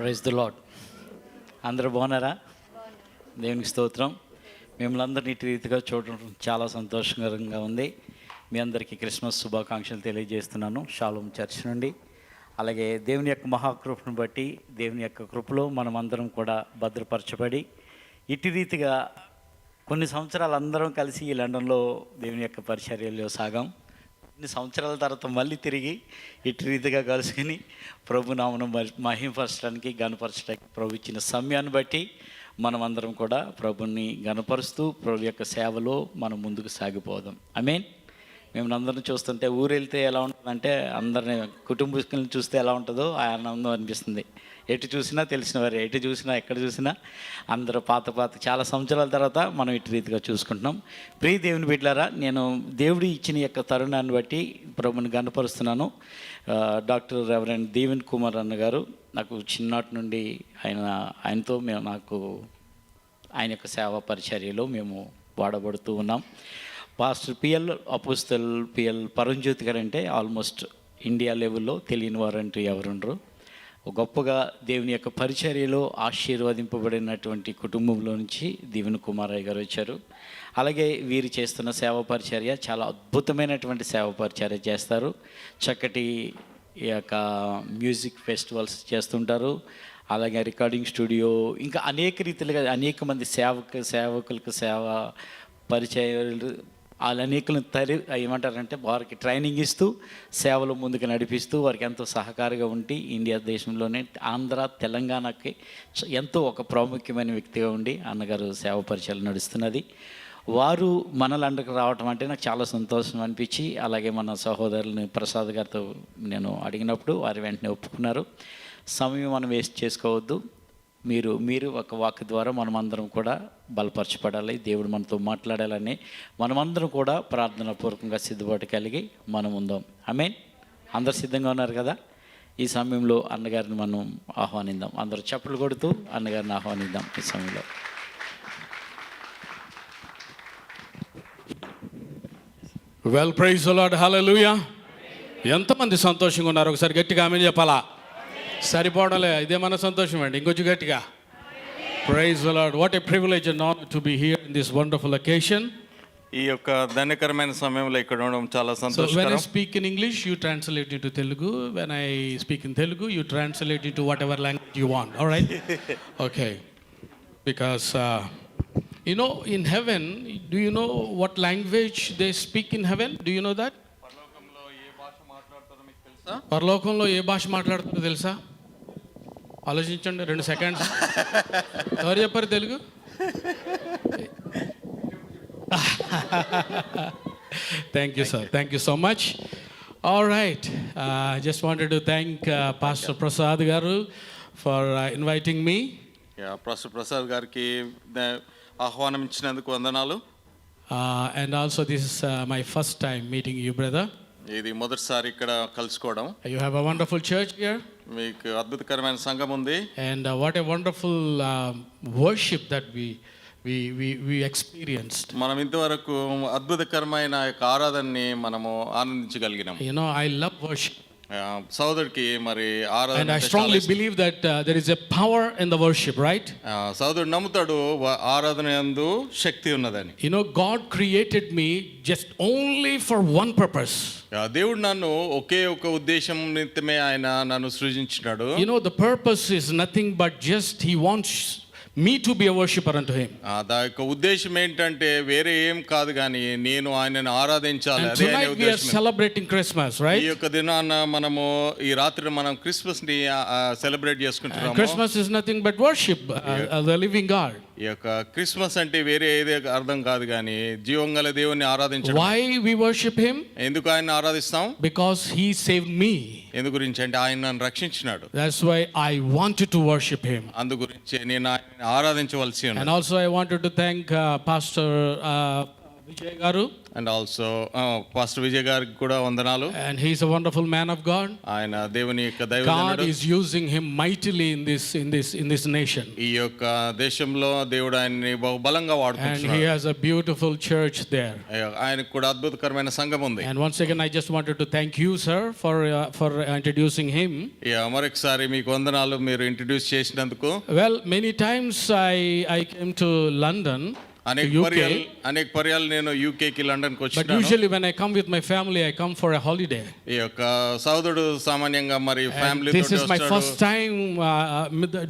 Praise the lord. అందరూ బాగున్నారా? దేవునికి స్తోత్రం. మిమ్మల్ని అందరినీ ఇటు రీతిగా చూడడం చాలా సంతోషకరంగా ఉంది. మీ అందరికీ క్రిస్మస్ శుభాకాంక్షలు తెలియజేస్తున్నాను షాలోమ్ చర్చ్ నుండి. అలాగే దేవుని యొక్క మహాకృపను బట్టి దేవుని యొక్క కృపలో మనం అందరం కూడా భద్రపరచబడి ఇటు రీతిగా కొన్ని సంవత్సరాలు అందరం కలిసి ఈ లండన్లో దేవుని యొక్క పరిచర్యలో సాగాం. కొన్ని సంవత్సరాల తర్వాత మళ్ళీ తిరిగి ఇటు రీతిగా కలుసుకుని ప్రభు నామను మహిమపరచడానికి గణపరచడానికి ప్రభు ఇచ్చిన సమయాన్ని బట్టి మనం అందరం కూడా ప్రభుని గణపరుస్తూ ప్రభు యొక్క సేవలో మనం ముందుకు సాగిపోదాం. ఆమేన్. మేము అందరం చూస్తుంటే ఊరు వెళ్తే ఎలా ఉంటుందంటే అందరిని కుటుంబీకులను చూస్తే ఎలా ఉంటుందో ఆ ఆనందం అనిపిస్తుంది. ఎటు చూసినా తెలిసిన వారు, ఎటు చూసినా ఎక్కడ చూసినా అందరూ పాత చాలా సంవత్సరాల తర్వాత మనం ఇటు రీతిగా చూసుకుంటున్నాం. ప్రియ దేవుని బిడ్డలారా, నేను దేవుడు ఇచ్చిన యొక్క తరుణాన్ని బట్టి ప్రభుని గణపరుస్తున్నాను. డాక్టర్ రెవరెండ్ దీవెన్ కుమార్ అన్న గారు నాకు చిన్నటి నుండి ఆయనతో నాకు ఆయన యొక్క సేవా పరిచర్యలో మేము వాడబడుతూ ఉన్నాం. పాస్టర్ పిఎల్ అపోస్తల్ పిఎల్ పరంజ్యోతి గారు అంటే ఆల్మోస్ట్ ఇండియా లెవెల్లో తెలియని వారంటూ ఎవరుండరు. గొప్పగా దేవుని యొక్క పరిచర్యలో ఆశీర్వదింపబడినటువంటి కుటుంబంలో నుంచి దీవెన్ కుమారయ్య గారు వచ్చారు. అలాగే వీరు చేస్తున్న సేవా పరిచర్య చాలా అద్భుతమైనటువంటి సేవా పరిచర్య చేస్తారు. చక్కటి ఈ యొక్క మ్యూజిక్ ఫెస్టివల్స్ చేస్తుంటారు. అలాగే రికార్డింగ్ స్టూడియో, ఇంకా అనేక రీతిలుగా అనేక మంది సేవకులకు సేవ పరిచయాలు వాళ్ళు అనేకులను ఏమంటారంటే వారికి ట్రైనింగ్ ఇస్తూ సేవలు ముందుకు నడిపిస్తూ వారికి ఎంతో సహకారిగా ఉండి ఇండియా దేశంలోనే ఆంధ్ర తెలంగాణకి ఎంతో ఒక ప్రాముఖ్యమైన వ్యక్తిగా ఉండి అన్నగారు సేవ పరిచయాలు నడుస్తున్నది. వారు మన లండన్కి రావటం అంటే నాకు చాలా సంతోషం అనిపించి, అలాగే మన సహోదరుని ప్రసాద్ గారితో నేను అడిగినప్పుడు వారు వెంటనే ఒప్పుకున్నారు. సమయం మనం వేస్ట్ చేసుకోవద్దు, మీరు ఒక వాక్ ద్వారా మనమందరం కూడా బలపరచబడాలి, దేవుడు మనతో మాట్లాడాలని మనమందరం కూడా ప్రార్థన పూర్వకంగా సిద్ధపాటు కలిగి మనం ఉందాం. ఆమేన్. అందరు సిద్ధంగా ఉన్నారు కదా? ఈ సమయంలో అన్నగారిని మనం ఆహ్వానిద్దాం. అందరూ చప్పట్లు కొడుతూ అన్నగారిని ఆహ్వానిద్దాం ఈ సమయంలో. వెల్, ప్రైజ్ ది లార్డ్, హల్లెలూయా. ఎంతమంది సంతోషంగా ఉన్నారు? ఒకసారి గట్టిగా ఆమేన్ చెప్పాలా? సరిపోవడంలే, ఇదే మన సంతోషం అండి. ఇంకొంచెం గట్టిగా praise the Lord. What a privilege and honour to be here in this wonderful occasion. ఈ యొక్క ధన్యకరమైన సమయంలో ఇక్కడ ఉండడం చాలా సంతోషకరం. So when I speak in English, you translate into Telugu. When I speak in Telugu, you translate into whatever language you want. All right? Okay. Because you know, in heaven, do you know what language they speak in heaven? Do you know that? పరలోకంలో ఏ భాష మాట్లాడుతుందో తెలుసా? ఆలోచించండి 2 seconds. ఎవరు చెప్పారు Telugu? Thank you sir, thank you so much. All right, just wanted to thank pastor Prasad garu for inviting me. Pastor Prasad గారికి ఆహ్వానం ఇచ్చినందుకు వందనాలు. And also this is my first time meeting you brother. ఇది మొదటిసారి ఇక్కడ కలుసుకోవడం. You have a wonderful church here. మీకు అద్భుతకరమైన సంఘం ఉంది. And what a wonderful worship that we experienced. మనం ఇంతవరకు అద్భుతకరమైన యొక్క ఆరాధనని మనము ఆనందించగలిగినాం. You know, I love worship. సోదరుడికి మరి ఆరాధన, and I strongly believe that there is a power in the worship, right? సోదరుడు నమ్ముతాడు ఆరాధన యందు శక్తి ఉన్నదని. You know, God created me just only for one purpose. దేవుడు నన్ను ఒకే ఒక ఉద్దేశం నిమిత్తమే ఆయన నన్ను సృజించాడు. You know, the purpose is nothing but just he wants me to be a worshipper unto him. దా యొక్క ఉద్దేశం ఏంటంటే వేరే ఏం కాదు కానీ నేను ఆయనను ఆరాధించాలి. అదే ఆయన ఉద్దేశం. We are celebrating Christmas, right? ఈ యొక్క దినాన మనము ఈ రాత్రి మనం క్రిస్మస్ ని సెలబ్రేట్ చేసుకుంటున్నాము. Christmas is nothing but worship the living God. ఈ యొక్క క్రిస్మస్ అంటే వేరే ఏదే అర్థం కాదు కానీ జీవం గల దేవుని ఆరాధించడం. Why we worship him? ఎందుకు ఆయన ఆరాధిస్తాం? Because he saved me. ఎందు గురించి అంటే ఆయన నన్ను రక్షించినాడు. That's why I wanted to worship him. అందు గురించి నేను ఆయనని ఆరాధించవలసి ఉంది. And also I wanted to thank Pastor Vijay Garu, and also pastor Vijay గారికి కూడా వందనాలు. and he's a wonderful man of God. ఆయన దేవుని యొక్క God దైవజనుడు. is using him mightily in this nation. ఈ యొక్క దేశంలో దేవుడు ఆయన్ని బహుబలంగా And he వాడుకుంటున్నాడు. has a beautiful church there. ఆయనకు కూడా అద్భుతకరమైన సంఘం ఉంది. And once again, I just wanted to thank you, sir, for introducing him. మరొకసారి మీకు వందనాలు మీరు ఇంట్రడ్యూస్ చేసినందుకు. Well, many times I came to London, to UK, అనేక పర్యాలు నేను యూకేకి లండన్కి but వచ్చినాను. usually when I come with my family, I come for a holiday. ఈ యొక్క సోదరుడు సామాన్యంగా మరి And family this is my first time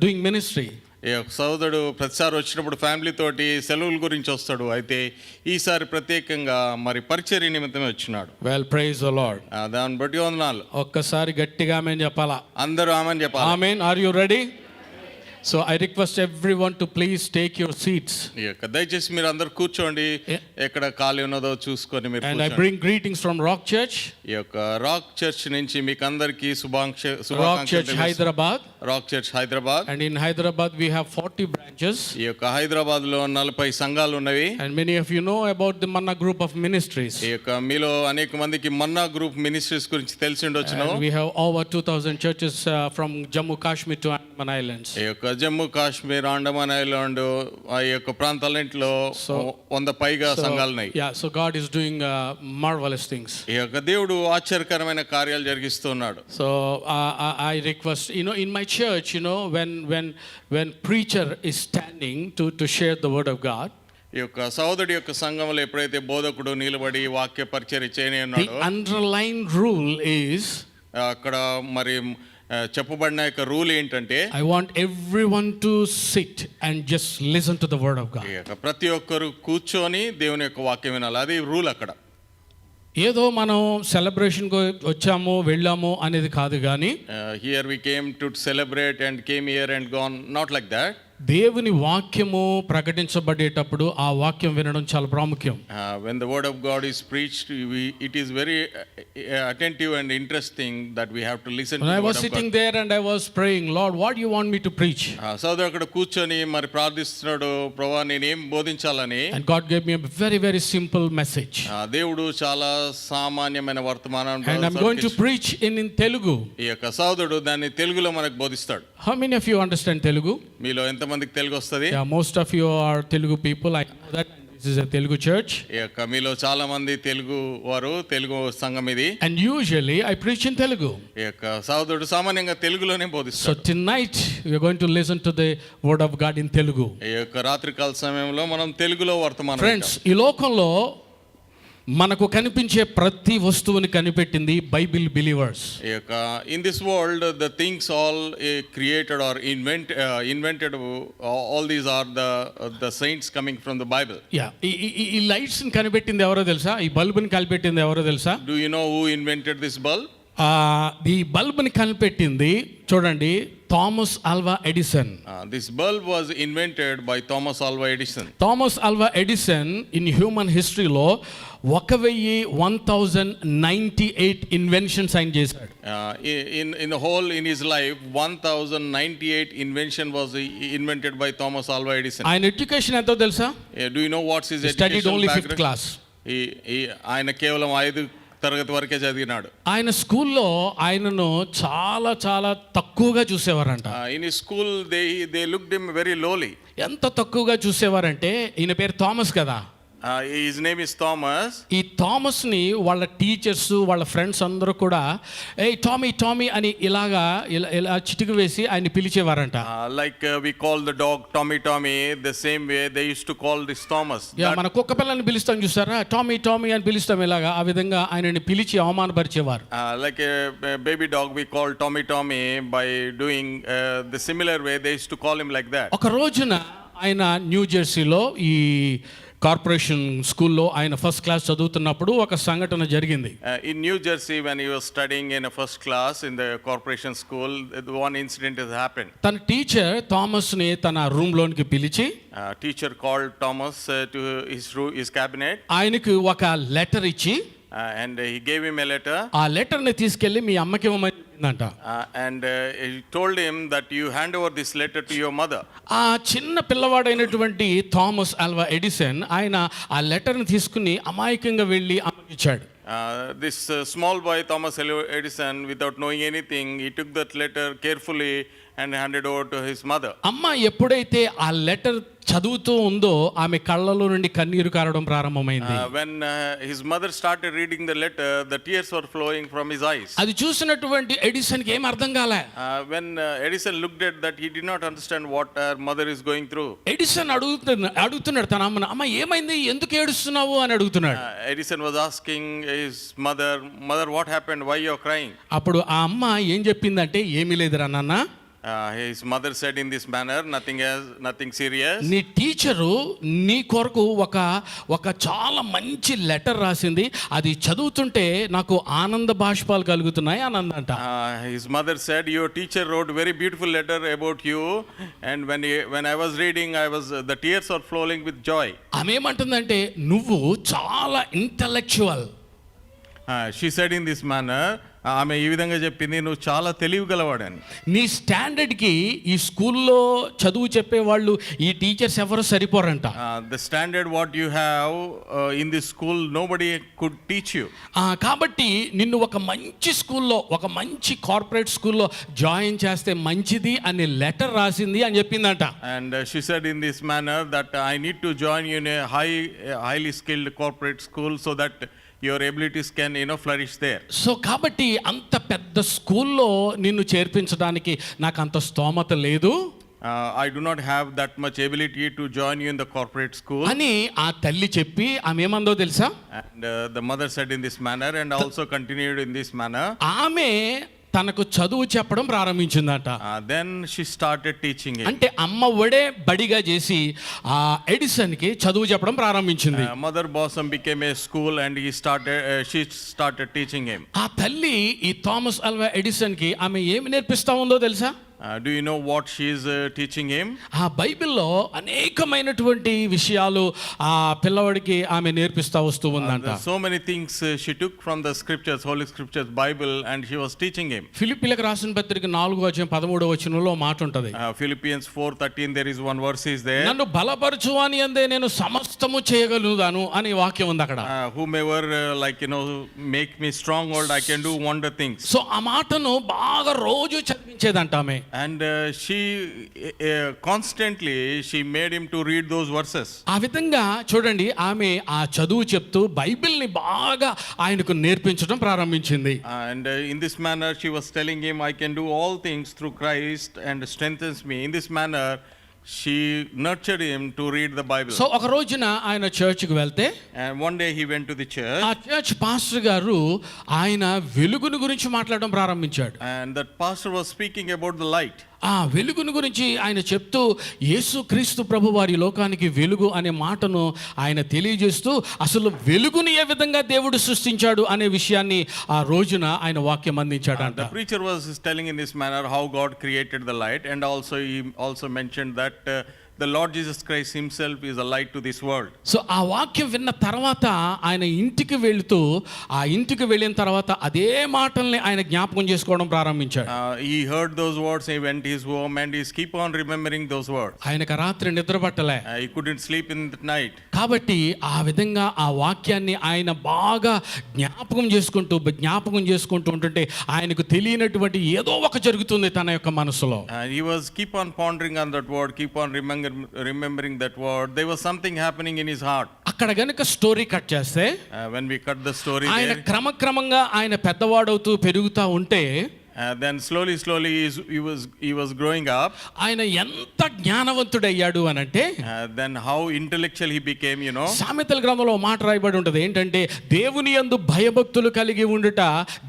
doing ministry. ఈ యొక్క సోదరుడు ప్రతిసారి వచ్చినప్పుడు ఫ్యామిలీ తోటి సెలవుల గురించి వస్తాడు. అయితే ఈసారి ప్రత్యేకంగా మరి పరిచర్య నిమిత్తమే వచ్చినాడు. Well, praise the Lord. దాన్ని బట్టి వందనాలు. ఒక్కసారి గట్టిగా ఆమేన్ చెప్పాలా? అందరూ ఆమేన్ చెప్పాలి. Amen. Are you ready? So I request everyone to please take your seats. ఈ యొక్క దయచేసి మీరు అందరు కూర్చోండి. ఎక్కడ ఖాళీ ఉన్నదో చూసుకొని మీరు And I కూర్చోండి. bring greetings from Rock Church. ఈ యొక్క రాక్ చర్చ్ నుంచి మీకు అందరికీ Rock Church Hyderabad. Rock church Hyderabad. And in Hyderabad we have 40 branches. ఈ యొక్క హైదరాబాద్ లో 40 సంఘాలు ఉన్నవి. And many of you know about the Manna group of ministries. ఈ యొక్క మీలో అనేక మందికి మన్నా గ్రూప్ మినిస్ట్రీస్ గురించి తెలిసి ఉండొచ్చును. And we have over 2000 churches from Jammu Kashmir to Andaman Islands. ఈ యొక్క జమ్మూ కాశ్మీర్, అండమాన్ ఐలాండ్ ఆ యొక్క ప్రాంతాలన్నింటిలో 100 పైగా సంఘాలు ఉన్నాయి. Yeah, so God is doing marvelous things. ఈ యొక్క దేవుడు ఆశ్చర్యకరమైన కార్యాలు జరిగిస్తున్నాడు. So I request, in my church, when preacher is standing to share the word of God, ఈ యొక్క సహోదరుడి యొక్క సంఘంలో ఎప్పుడైతే బోధకుడు నిలబడి వాక్య పరిచర్య చేయని the ఉన్నాడో underlying rule is, అక్కడ మరి చెప్పబడిన యొక్క రూల్ ఏంటంటే I want everyone to sit and just listen to the word of God. ఈ యొక్క ప్రతి ఒక్కరు కూర్చొని దేవుని యొక్క వాక్యం వినాలి. అది రూల్ అక్కడ. ఏదో మనం సెలబ్రేషన్కి వచ్చాము వెళ్ళాము అనేది కాదు కానీ here we came to celebrate and came here and gone, not like that. దేవుని వాక్యము ప్రకటించబడేటప్పుడు ఆ వాక్యం వినడం చాలా ప్రాముఖ్యం. When the word of God is preached, it is very attentive and interesting that we have to listen to When the I word was of sitting God. there and I was praying, Lord, what do you want me to preach? సోదరుడు అక్కడ కూర్చొని మరి ప్రార్థిస్తున్నాడు, ప్రభువా నేనేం బోధించాలని. And God gave me a very, very simple message. దేవుడు చాలా సామాన్యమైన వర్తమానం And I'm going to preach in Telugu. ఈ యొక్క సోదరుడు దాన్ని తెలుగులో మనకు బోధిస్తాడు. How many of you understand Telugu? మీలో ఎంతమందికి తెలుగు వస్తుంది? Yeah, most of you are Telugu people. I know that. This is a Telugu church. ఈ యొక్క మీలో చాలా మంది తెలుగు వారు, తెలుగు సంఘం ఇది. And usually I preach in Telugu. ఈ యొక్క సోదరుడు సామాన్యంగా తెలుగులోనే So బోధిస్తాడు. tonight we are going to listen to the word of God in Telugu. ఈ యొక్క రాత్రికాల సమయంలో మనం తెలుగులో వర్తమానం Friends, ఈ లోకంలో మనకు కనిపించే ప్రతి వస్తువుని కనిపెట్టింది బైబిల్ బిలీవర్స్. ఈ యొక్క in this world the things all created are invented, all these are the science coming from the Bible. Yeah, ఈ లైట్స్ ని కనిపెట్టింది ఎవరో తెలుసా? ఈ బల్బుని కనిపెట్టింది ఎవరో తెలుసా? Do you know who invented this bulb? ఈ బల్బుని కనిపెట్టింది చూడండి, Thomas Alva Edison. This bulb was invented by Thomas Alva Edison. Thomas Alva Edison in human హిస్టరీలో 1098 ఇన్వెన్షన్స్ ఆయన చేశాడు. In the whole in his life 1098 invention was invented by Thomas Alva Edison. ఆయన education ఎంతో తెలుసా? Do you know what's his Studied educational only 5th background? class. ఆయన కేవలం 5 తరగతి వరకే చదివినాడు. ఆయన స్కూల్లో ఆయనను చాలా చాలా తక్కువగా చూసేవారంట. In his school they looked him very lowly. ఎంత తక్కువగా చూసేవారంటే, ఈయన పేరు థామస్ కదా. His name is Thomas. ఈ థామస్ని వాళ్ళ టీచర్స్ వాళ్ళ ఫ్రెండ్స్ అందరూ కూడా టామీ అని ఇలా చిటికి వేసి ఆయన పిలిచేవారంట. Like we call the dog Tommy, the same way they used to call this Thomas. మన కుక్క పిల్లని పిలుస్తాం చూసారా, టామీ అని పిలుస్తాం ఇలాగా. ఆ విధంగా ఆయనని పిలిచి అవమానపరిచేవారు. Like a baby dog we call Tommy by doing the similar way they used to call him like that. ఒక రోజున ఆయన న్యూ జెర్సీలో ఈ కార్పొరేషన్ స్కూల్లో ఆయన ఫస్ట్ క్లాస్ చదువుతున్నప్పుడు ఒక సంఘటన జరిగింది. In New Jersey when he was studying in a first class in the corporation school, one incident has happened. తన టీచర్ థామస్ని తన రూమ్లోనికి పిలిచి Teacher called Thomas to his cabinet. ఆయనకు ఒక లెటర్ ఇచ్చి And he gave him a letter. ఆ లెటర్ని తీసుకెళ్ళి మీ అమ్మకి ఇవ్వమని చెప్పిందంట. and he told him that you hand over this letter to your mother. ఆ చిన్న పిల్లవాడైనటువంటి థామస్ ఆల్వా ఎడిసన్ ఆయన ఆ లెటర్ని తీసుకుని అమాయకంగా వెళ్ళి ఆమెకి ఇచ్చాడు. This small boy Thomas Edison, without knowing anything, he took that letter carefully and handed over to his mother. అమ్మ ఎప్పుడైతే ఆ లెటర్ చదువుతూ ఉందో ఆమె కళ్ళలో నుండి కన్నీరు కారడం ప్రారంభమైంది. When his mother started reading the letter, the tears were flowing from his eyes. అది చూసినటువంటి ఎడిసన్కి ఏం అర్థం కాలే. When Edison looked at that, he did not understand what her mother is going through. Edison అడుగుతున్నాడు తన అమ్మను, అమ్మ ఏమైంది, ఎందుకు ఏడుస్తున్నావు అని అడుగుతున్నాడు. Edison was asking his mother, what happened, why you are crying? అప్పుడు ఆ అమ్మ ఏం చెప్పిందంటే, ఏమీ లేదురా నాన్న. His mother said in this manner, nothing serious. నీ టీచరు నీ కొరకు ఒక చాలా మంచి లెటర్ రాసింది, అది చదువుతుంటే నాకు ఆనంద బాష్పాలు కలుగుతున్నాయి అని అందంట. His mother said, your teacher wrote very beautiful letter about you, and when I was reading, the tears are flowing with joy. ఆమె ఏమంటుందంటే, నువ్వు చాలా intellectual. She said in this manner, ఆమె ఈ విధంగా చెప్పింది, నువ్వు చాలా తెలివిగలవాడని. నీ స్టాండర్డ్కి ఈ స్కూల్లో చదువు చెప్పేవాళ్ళు ఈ టీచర్స్ ఎవరు సరిపోరంట. The standard what you have in this school, nobody could teach you. కాబట్టి నిన్ను ఒక మంచి స్కూల్లో, ఒక మంచి కార్పొరేట్ స్కూల్లో జాయిన్ చేస్తే మంచిది అనే లెటర్ రాసింది అని చెప్పిందంట. And she said in this manner that I need to join you in a highly skilled corporate school so that your abilities can flourish there. So కాబట్టి అంత పెద్ద స్కూల్లో నిన్ను చేర్పించడానికి నాకు అంత స్తోమత లేదు. I do not have that much ability to join you in the corporate school. అని ఆ తల్లి చెప్పి ఆమె ఏమందో తెలుసా? And the mother said in this manner and also continued in this manner. ఆమె తనకు చదువు చెప్పడం ప్రారంభించిందట. Then she started teaching him. అంటే అమ్మ ఒడే బడిగా చేసి ఆ ఎడిసన్కి చదువు చెప్పడం ప్రారంభించింది. Mother Bosom became a school and she started teaching him. ఆ తల్లి ఈ థామస్ ఆల్వా ఎడిసన్కి ఆమె ఏమి నేర్పిస్తా ఉందో తెలుసా? Do you know what she is teaching him? ఆ బైబిల్లో అనేకమైనటువంటి విషయాలు ఆ పిల్లవాడికి ఆమె నేర్పిస్తా వస్తూ ఉందంట. So many things she took from the scriptures, holy scriptures, Bible, and she was teaching him. ఫిలిప్పీలకు రాసిన పత్రిక 4:13 మాట ఉంటది. Philippians 4:13, there is one verse is there. నన్ను బలపరచువాని అందే నేను సమస్తము చేయగలుగుతాను అని వాక్యం ఉంది అక్కడ. Whomever make me stronghold, I can do wonder things. So ఆ మాటను బాగా రోజు చదివించేదంట ఆమె. And she constantly she made him to read those verses. ఆ విధంగా చూడండి, ఆమె ఆ చదువు చెప్తూ బైబిల్ని బాగా ఆయనకు నేర్పించడం ప్రారంభించింది. And in this manner she was telling him, I can do all things through Christ and strengthens me. In this manner she nurtured him to read the Bible. So ఒక రోజున ఆయన చర్చ్కి వెళ్తే, and one day he went to the church. ఆ church pastor గారు ఆయన వెలుగుని గురించి మాట్లాడడం ప్రారంభించాడు. And that pastor was speaking about the light. ఆ వెలుగుని గురించి ఆయన చెప్తూ యేసుక్రీస్తు ప్రభు వారి లోకానికి వెలుగు అనే మాటను ఆయన తెలియజేస్తూ అసలు వెలుగుని ఏ విధంగా దేవుడు సృష్టించాడు అనే విషయాన్ని ఆ రోజున ఆయన వాక్యం అందించాడంట. The preacher was telling in this manner how God created the light, and also he also mentioned that the Lord Jesus Christ himself is a light to this world. So ఆ వాక్యం విన్న తర్వాత ఆయన ఇంటికి వెళ్తూ, ఆ ఇంటికి వెళ్ళిన తర్వాత అదే మాటల్ని ఆయన జ్ఞాపకం చేసుకోవడం ప్రారంభించాడు. He heard those words, he went his home and he keep on remembering those words. ఆయనకు రాత్రి నిద్ర పట్టలే. He couldn't sleep in the night. కాబట్టి ఆ విధంగా ఆ వాక్యాన్ని ఆయన బాగా జ్ఞాపకం చేసుకుంటూ ఉంటుంటే ఆయనకు తెలియనటువంటి ఏదో ఒక జరుగుతుంది తన యొక్క మనసులో. He was keep on pondering on that word, keep on remembering that word. There was something happening in his heart. అక్కడ గనుక స్టోరీ కట్ చేస్తే, when we cut the story ఆయన there, క్రమక్రమంగా ఆయన పెద్దవాడవుతూ పెరుగుతూ ఉంటే, then slowly he was growing up. ఆయన ఎంత జ్ఞానవంతుడయ్యాడు అనంటే, then how intellectual he became, సామెతల గ్రంథంలో మాట రాయబడి ఉంటుంది ఏంటంటే, దేవుని యందు భయభక్తులు కలిగి ఉండుట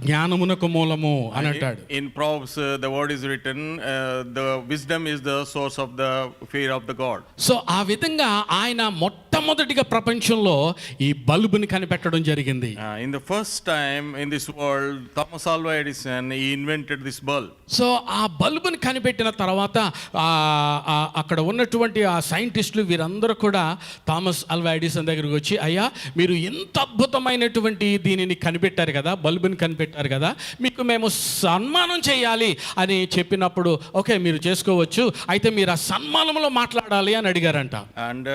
జ్ఞానమునకు మూలము అని అంటాడు. In Proverbs the word is written, the wisdom is the source of the fear of the God. So ఆ విధంగా ఆయన మొట్టమొదటి మొట్టమొదటిగా ప్రపంచంలో ఈ బల్బుని కనిపెట్టడం జరిగింది. In the first time in this world, Thomas Alva Edison, he invented this bulb. So ఆ బల్బుని కనిపెట్టిన తర్వాత అక్కడ ఉన్నటువంటి ఆ సైంటిస్టులు వీరందరూ కూడా థామస్ అల్వా ఎడిసన్ దగ్గరికి వచ్చి, అయ్యా మీరు ఇంత అద్భుతమైనటువంటి దీనిని కనిపెట్టారు కదా, బల్బుని కనిపెట్టారు కదా, మీకు మేము సన్మానం చేయాలి అని చెప్పినప్పుడు, ఓకే మీరు చేసుకోవచ్చు, అయితే మీరు ఆ సన్మానంలో మాట్లాడాలి అని అడిగారంట. And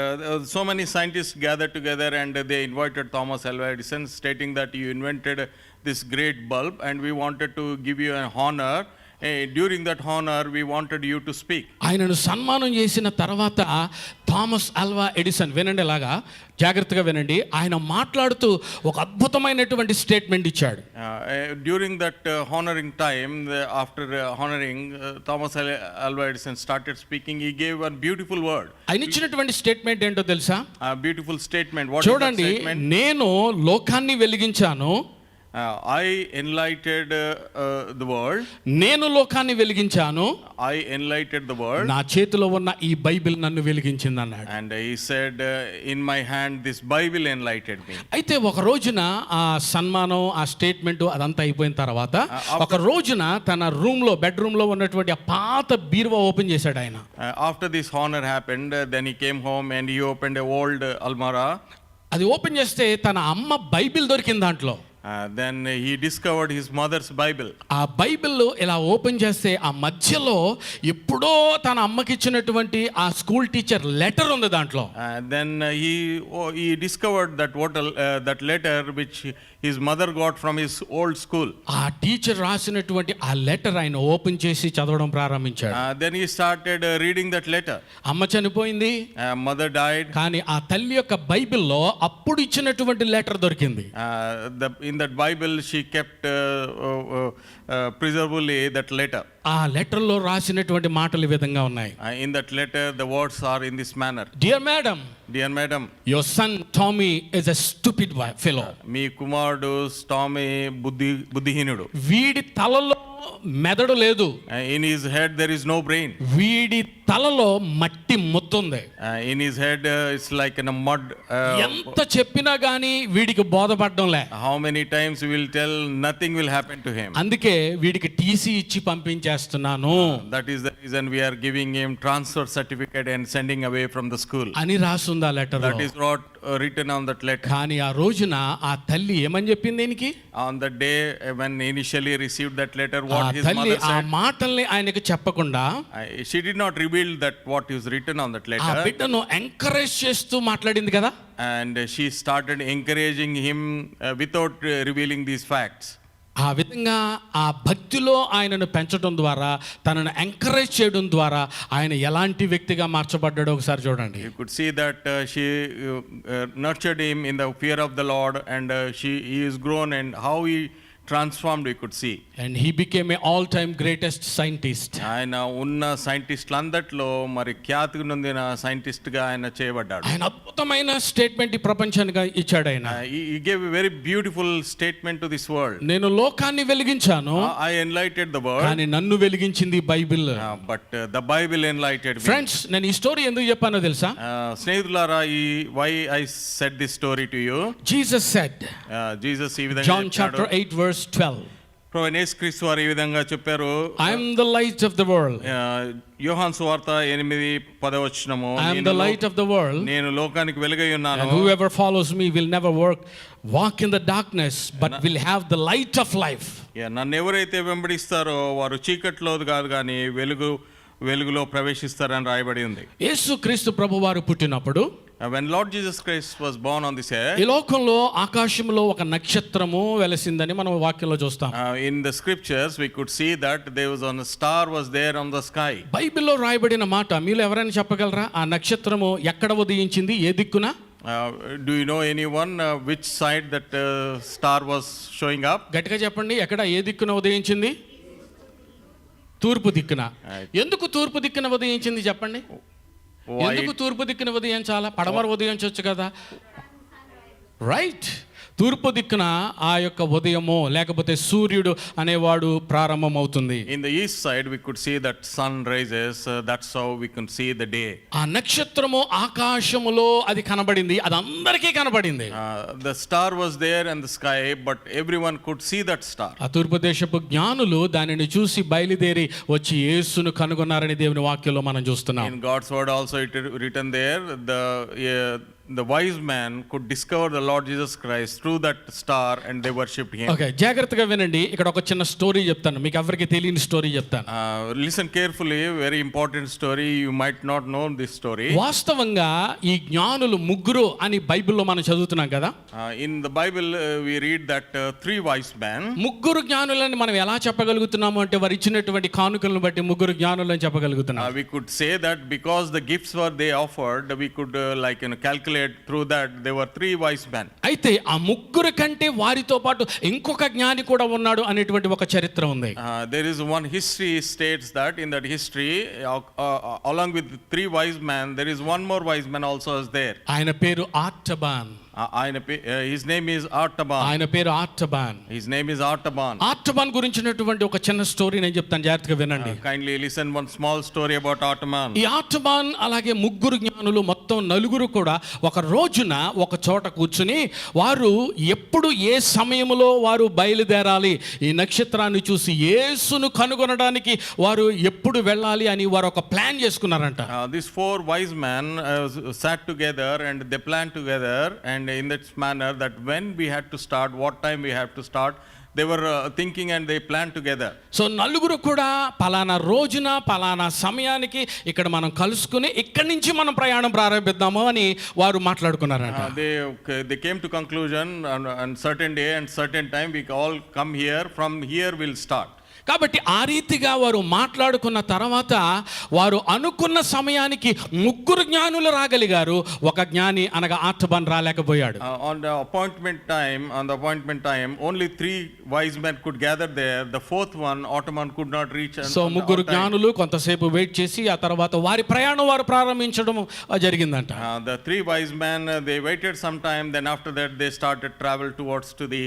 so many scientists gathered together and they invited Thomas Alva Edison, stating that you invented this great bulb and we wanted to give you an honor. During that honor, we wanted you to speak. ఆయనను సన్మానం చేసిన తర్వాత Thomas Alva Edison, వినండి అలాగా జాగ్రత్తగా వినండి, ఆయన మాట్లాడుతూ ఒక అద్భుతమైనటువంటి స్టేట్మెంట్ ఇచ్చాడు. During that honoring time, after honoring, Thomas Alva Edison started speaking. He gave one beautiful word. ఆయన ఇచ్చినటువంటి స్టేట్మెంట్ ఏంటో తెలుసా? A beautiful statement. What is that చూడండి, statement? నేను లోకాన్ని వెలిగించాను, I enlightened the world. నేను లోకాన్ని వెలిగించాను, I enlightened the world. నా చేతిలో ఉన్న ఈ బైబిల్ నన్ను వెలిగించింది అన్నాడు. And he said, in my hand this Bible enlightened me. అయితే ఒక రోజున ఆ సన్మానం, ఆ స్టేట్మెంట్ అదంతా అయిపోయిన తర్వాత ఒక రోజున తన రూమ్లో, బెడ్రూమ్లో ఉన్నటువంటి ఆ పాత బీరువా ఓపెన్ చేశాడు ఆయన. After this honor happened, then he came home and he opened a old almara. అది ఓపెన్ చేస్తే తన అమ్మ బైబిల్ దొరికింది దాంట్లో. Then he discovered his mother's Bible. ఆ బైబిల్ ఇలా ఓపెన్ చేస్తే ఆ మధ్యలో ఎప్పుడో తన అమ్మకి ఇచ్చినటువంటి ఆ స్కూల్ టీచర్ లెటర్ ఉంది దాంట్లో. Then he discovered that letter which his mother got from his old school. ఆ టీచర్ రాసినటువంటి ఆ లెటర్ ఆయన ఓపెన్ చేసి చదవడం ప్రారంభించాడు. Then he started reading that letter. అమ్మ చనిపోయింది, Mother died. కానీ ఆ తల్లి యొక్క బైబిల్లో అప్పుడు ఇచ్చినటువంటి లెటర్ దొరికింది. In that Bible she kept preservably that letter. ఆ లెటర్లో రాసినటువంటి మాటలు ఈ విధంగా ఉన్నాయి. In that letter the words are in this manner. Dear madam, Dear madam, your son Tommy is a stupid fellow. మీ కుమారుడు టామీ బుద్ధిహీనుడు. వీడి తలలో మెదడు లేదు. In his head there is no brain. వీడి తలలో మట్టి ముద్దుంది. In his head it's like in a mud. ఎంత చెప్పినా గానీ వీడికి బోధపడడంలే. How many times we will tell, nothing will happen to him. అందుకే వీడికి టీసీ ఇచ్చి పంపించేస్తున్నాను. That is the reason we are giving him transfer certificate and sending away from the school. అని రాసుంది ఆ letter. That is what written on that letter. కానీ ఆ రోజున ఆ తల్లి ఏమని చెప్పింది దీనికి? On the day when initially received that letter, ఆ what his తల్లి mother ఆ said, మాటల్ని ఆయనకు చెప్పకుండా she did not reveal that what is written on that ఆ letter. బిడ్డను ఎంకరేజ్ చేస్తూ మాట్లాడింది కదా. And she started encouraging him without revealing these facts. ఆ విధంగా ఆ భక్తిలో ఆయనను పెంచడం ద్వారా, తనను ఎంకరేజ్ చేయడం ద్వారా ఆయన ఎలాంటి వ్యక్తిగా మార్చబడ్డాడో ఒకసారి చూడండి. You could see that she nurtured him in the fear of the Lord, and he is grown, and how he transformed, we could see. And he became a all-time greatest scientist. ఆయన ఉన్న సైంటిస్టులు అందట్లో మరి ఖ్యాతి నొందిన scientist గా ఆయన చేయబడ్డాడు. ఆయన అద్భుతమైన స్టేట్మెంట్ ఈ ప్రపంచానికి ఇచ్చాడు ఆయన. He gave a very beautiful statement to this world. నేను లోకాన్ని వెలిగించాను, I enlightened the world, కానీ నన్ను వెలిగించింది Bible. but the Bible enlightened me. Friends, నేను ఈ స్టోరీ ఎందుకు చెప్పానో తెలుసా? స్నేహితులారా, why I said this story to you? Jesus said, Jesus ఈ విధంగా John chapter 8 verse 12, ప్రభువైన యేసుక్రీస్తు వారు ఈ విధంగా చెప్పారు. I am the light of the world. యోహాను సువార్త 8:10 I am the light of the world. నేను లోకానికి వెలుగై ఉన్నాను. And whoever follows me will never walk in the darkness, but will have the light of life. నన్ను ఎవరైతే వెంబడిస్తారో వారు చీకట్లో కాదు కానీ వెలుగులో ప్రవేశిస్తారని రాయబడి ఉంది. యేసుక్రీస్తు ప్రభువారు పుట్టినప్పుడు, when Lord Jesus Christ was born on this earth, ఈ లోకంలో ఆకాశంలో ఒక నక్షత్రము వెలసిందని మనం వాక్యంలో చూస్తాం. in the scriptures we could see that there was a star was there on the sky. బైబిల్లో రాయబడిన మాట మీలో ఎవరైనా చెప్పగలరా? ఆ నక్షత్రము ఎక్కడ ఉదయించింది, ఏ దిక్కున? Do you know anyone which side that star was showing up? గట్టిగా చెప్పండి, ఎక్కడ, ఏ దిక్కున ఉదయించింది? తూర్పు దిక్కున. ఎందుకు తూర్పు దిక్కున ఉదయించింది చెప్పండి? ఎందుకు తూర్పు దిక్కున ఉదయించాలా? పడమర ఉదయించవచ్చు కదా. రైట్, తూర్పు దిక్కున ఆ యొక్క ఉదయము లేకపోతే సూర్యుడు అనేవాడు ప్రారంభమవుతుంది. In the east side, we could see that sun rises. That's how we can see the day. ఆ నక్షత్రము ఆకాశములో అది కనబడింది, అది అందరికీ కనబడింది. The star was there in the sky, but everyone could see that star. ఆ తూర్పు దేశపు జ్ఞానులు దానిని చూసి బయలుదేరి వచ్చి యేసును కనుగొన్నారని దేవుని వాక్యంలో మనం చూస్తున్నాం. In God's word also it written there, the wise man could discover the Lord Jesus Christ through that star and they worshipped him. Okay, జాగ్రత్తగా వినండి. ఇక్కడ ఒక చిన్న స్టోరీ చెప్తాను, మీకు ఎవరికి తెలియని స్టోరీ చెప్తాను. Listen carefully, very important story. You might not know this story. వాస్తవంగా ఈ జ్ఞానులు ముగ్గురు అని బైబిల్లో మనం చదువుతున్నాం కదా. In the Bible we read that three wise men. ముగ్గురు జ్ఞానులని మనం ఎలా చెప్పగలుగుతున్నాము అంటే వారు ఇచ్చినటువంటి కానుకలను బట్టి ముగ్గురు జ్ఞానులని చెప్పగలుగుతున్నాం. We could say that because the gifts were they offered, we could calculate through that they were three wise men. అయితే ఆ ముగ్గురు కంటే వారితో పాటు ఇంకొక జ్ఞాని కూడా ఉన్నాడు అనేటువంటి ఒక చరిత్ర ఉంది. There is one history states that in that history along with the three wise men there is one more wise man also is there. ఆయన పేరు ఆర్టబాన్. His name is Artaban. ఆయన పేరు ఆర్టబాన్. His name is Artaban. ఆర్టబాన్ గురించినటువంటి ఒక చిన్న story నేను చెప్తాను, జాగ్రత్తగా వినండి. Kindly listen one small story about Artaban. ఈ ఆర్టబాన్ అలాగే ముగ్గురు జ్ఞానులు మొత్తం నలుగురు కూడా ఒక రోజున ఒక చోట కూర్చుని వారు ఎప్పుడు ఏ సమయంలో వారు బయలుదేరాలి, ఈ నక్షత్రాన్ని చూసి యేసును కనుగొనడానికి వారు ఎప్పుడు వెళ్ళాలి అని వారు ఒక plan చేసుకున్నారంట. These four wise men sat together and they planned together and in that manner that when we had to start, what time we have to start, they were thinking and they planned together. So నలుగురు కూడా పలానా రోజున పలానా సమయానికి ఇక్కడ మనం కలుసుకుని ఇక్కడి నుంచి మనం ప్రయాణం ప్రారంభిద్దాము అని వారు మాట్లాడుకున్నారంట. They came to conclusion on certain day and certain time we all come here, from here we'll start. కాబట్టి ఆ రీతిగా వారు మాట్లాడుకున్న తర్వాత వారు అనుకున్న సమయానికి ముగ్గురు జ్ఞానులు రాగలిగారు, ఒక జ్ఞాని అనగా ఆర్టబాన్ రాలేకపోయాడు. On the appointment time only three wise men could gather there. The fourth one Artaban could not reach. So ముగ్గురు జ్ఞానులు కొంతసేపు వెయిట్ చేసి ఆ తర్వాత వారి ప్రయాణం వారు ప్రారంభించడం జరిగిందంట. The three wise men they waited some time, then after that they started travel towards to the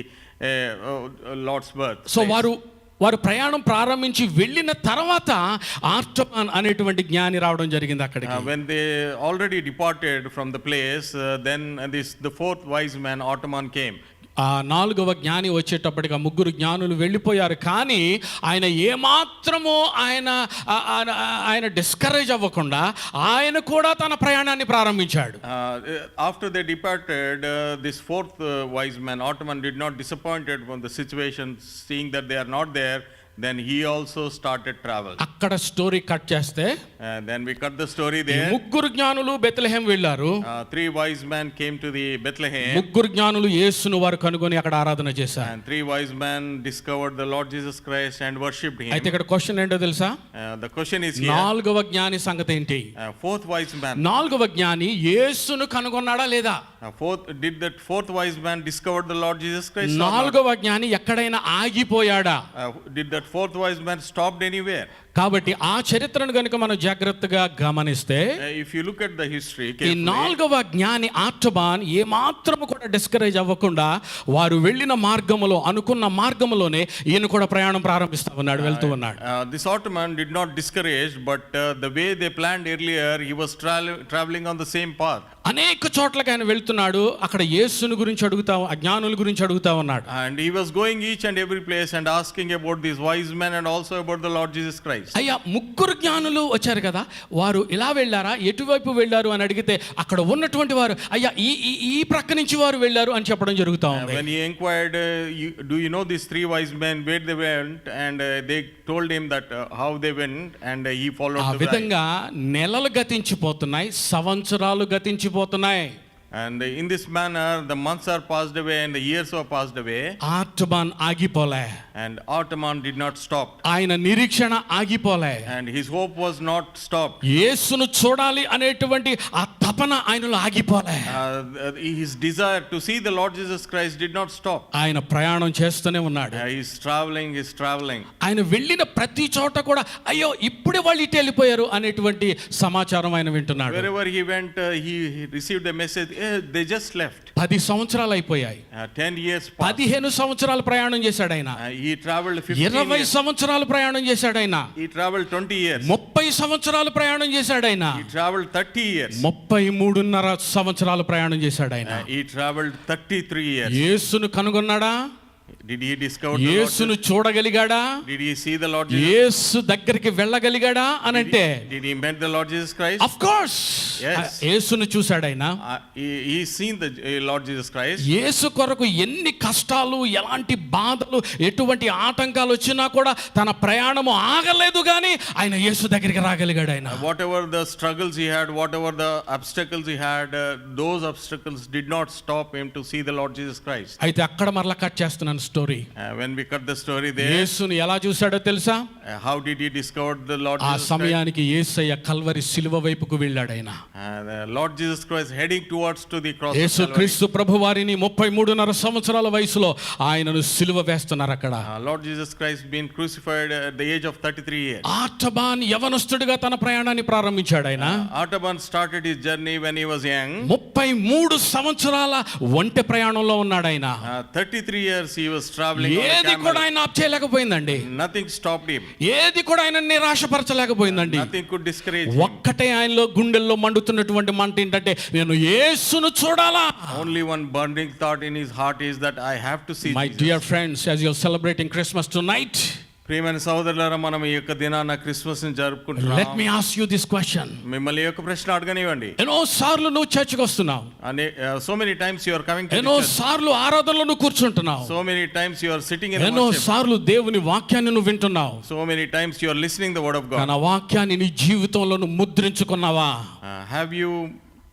Lord's birth. So వారు ప్రయాణం ప్రారంభించి వెళ్ళిన తర్వాత ఆర్టబాన్ అనేటువంటి జ్ఞాని రావడం జరిగింది అక్కడికి. When they already departed from the place, then the fourth wise man Artaban came. ఆ నాలుగవ జ్ఞాని వచ్చేటప్పటికి ఆ ముగ్గురు జ్ఞానులు వెళ్ళిపోయారు, కానీ ఆయన ఏమాత్రమో ఆయన డిస్కరేజ్ అవ్వకుండా ఆయన కూడా తన ప్రయాణాన్ని ప్రారంభించాడు. After they departed, this fourth wise man Artaban did not disappointed from the situation, seeing that they are not there. Then he also started travel. అక్కడ స్టోరీ కట్ చేస్తే then we cut the story there. ముగ్గురు జ్ఞానులు Bethlehem వెళ్ళారు. Three wise men came to the Bethlehem. ముగ్గురు జ్ఞానులు యేసును వారు కనుగొని అక్కడ ఆరాధన చేశారు. And three wise men discovered the Lord Jesus Christ and worshipped him. అయితే ఇక్కడ క్వశ్చన్ ఏంటో తెలుసా? The question is here. నాలుగవ జ్ఞాని సంగతి ఏంటి? Fourth wise man. నాలుగవ జ్ఞాని యేసును కనుగొన్నాడా లేదా? Did that fourth wise man discover the Lord Jesus Christ? నాలుగవ జ్ఞాని ఎక్కడైనా ఆగిపోయాడా? Did that fourth wise man stopped anywhere? కాబట్టి ఆ చరిత్రను గనుక మనం జాగ్రత్తగా గమనిస్తే if you look at the history ఈ carefully, నాలుగవ జ్ఞాని ఆర్టబాన్ ఏ మాత్రము కూడా డిస్కరేజ్ అవ్వకుండా వారు వెళ్ళిన మార్గములో అనుకున్న మార్గములోనే ఈయన కూడా ప్రయాణం ప్రారంభిస్తూ ఉన్నాడు, వెళ్తూ ఉన్నాడు. This Artaban did not discourage, but the way they planned earlier, he was traveling on the same path. అనేక చోట్లకి ఆయన వెళ్తున్నాడు, అక్కడ యేసుని గురించి అడుగుతా, అజ్ఞానుల గురించి అడుగుతా ఉన్నాడు. And he was going each and every place and asking about these wise men and also about the Lord Jesus Christ. అయ్యా, ముగ్గురు జ్ఞానులు వచ్చారు కదా, వారు ఇలా వెళ్ళారా, ఎటువైపు వెళ్ళారు అని అడిగితే అక్కడ ఉన్నటువంటి వారు అయ్యా ఈ ప్రక్క నుంచి వారు వెళ్ళారు అని చెప్పడం జరుగుతా ఉంది. When he inquired, do you know these three wise men where they went, and they told him that how they went, and he followed ఆ the way. విధంగా నెలలు గతించిపోతున్నాయి, సంవత్సరాలు గతించిపోతున్నాయి. And in this manner the months are passed away and the years are passed away. ఆర్టబాన్ ఆగిపోలే. And Artaban did not stop. ఆయన నిరీక్షణ ఆగిపోలే. And his hope was not stopped. యేసును చూడాలి అనేటువంటి ఆ తపన ఆయనలో ఆగిపోలే. His desire to see the Lord Jesus Christ did not stop. ఆయన ప్రయాణం చేస్తూనే ఉన్నాడు. He's traveling. ఆయన వెళ్ళిన ప్రతి చోట కూడా అయ్యో ఇప్పుడే వాళ్ళు ఇటు వెళ్ళిపోయారు అనేటువంటి సమాచారం ఆయన వింటున్నాడు. Wherever he went, he received a message, they just left. 10 సంవత్సరాలు అయిపోయాయి. 10 years passed. 15 సంవత్సరాలు ప్రయాణం చేశాడు ఆయన. He traveled 15 20 years. సంవత్సరాలు ప్రయాణం చేశాడు ఆయన. He traveled 20 years. 30 సంవత్సరాలు ప్రయాణం చేశాడు ఆయన. He traveled 30 years. 33.5 సంవత్సరాలు ప్రయాణం చేశాడు ఆయన. He traveled 33 years. యేసును కనుగొన్నాడా? Did he discover the Lord యేసును చూడగలిగాడా? Did he see the Lord Jesus? యేసు దగ్గరికి వెళ్ళగలిగాడా అనంటే Did he met the Lord Jesus Christ? Of course Yes. యేసును చూశాడు ఆయన. He seen the Lord Jesus Christ. యేసు కొరకు ఎన్ని కష్టాలు, ఎలాంటి బాధలు, ఎటువంటి ఆటంకాలు వచ్చినా కూడా తన ప్రయాణము ఆగలేదు కానీ ఆయన యేసు దగ్గరికి రాగలిగాడు ఆయన. Whatever the struggles he had, whatever the obstacles he had, those obstacles did not stop him to see the Lord Jesus Christ. అయితే అక్కడ మరలా కట్ చేస్తున్నాను story. When we cut the story there, యేసుని ఎలా చూశాడో తెలుసా? how did he discover the Lord ఆ Jesus Christ? సమయానికి యేసయ్య Calvary సిలువ వైపుకు వెళ్ళాడు ఆయన. The Lord Jesus Christ heading towards to the cross of Yesu Calvary. క్రీస్తు ప్రభువారిని 33.5 సంవత్సరాల వయసులో ఆయనను సిలువ వేస్తున్నారు అక్కడ. Lord Jesus Christ being crucified at the age of 33 years. ఆర్టబాన్ యవనస్తుడిగా తన ప్రయాణాన్ని ప్రారంభించాడు ఆయన. Artaban started his journey when he was young. 33 సంవత్సరాల ఒంటె ప్రయాణంలో ఉన్నాడు ఆయన. 33 years he was traveling on a ఏది camel. కూడా ఆయన ఆప్ చేయలేకపోయిందండి. Nothing stopped him. ఏది కూడా ఆయన నిరాశపరచలేకపోయిందండి. Nothing could discourage him. ఒక్కటే ఆయనలో గుండెల్లో మండుతున్నటువంటి మంట ఏంటంటే నేను యేసును చూడాలా. Only one burning thought in his heart is that I have to see My Jesus. dear friends, as you're celebrating Christmas tonight, ప్రియమైన సోదరులారా, మనం ఈ యొక్క దినాన క్రిస్మస్ ని జరుపుకుంటున్నాం. let me ask you this question. మిమ్మల్ని ఈ యొక్క ప్రశ్న అడగనివ్వండి. ఎన్నో సార్లు నువ్వు చర్చికి వస్తున్నావు. So many times you are coming to ఎన్నో the church. సార్లు ఆరాధనలో నువ్వు కూర్చుంటున్నావు. So many times you are sitting in ఎన్నో worship. సార్లు దేవుని వాక్యాన్ని నువ్వు వింటున్నావు. So many times you are listening the word of God. కానీ ఆ వాక్యాన్ని నీ జీవితంలో నువ్వు ముద్రించుకున్నావా? Have you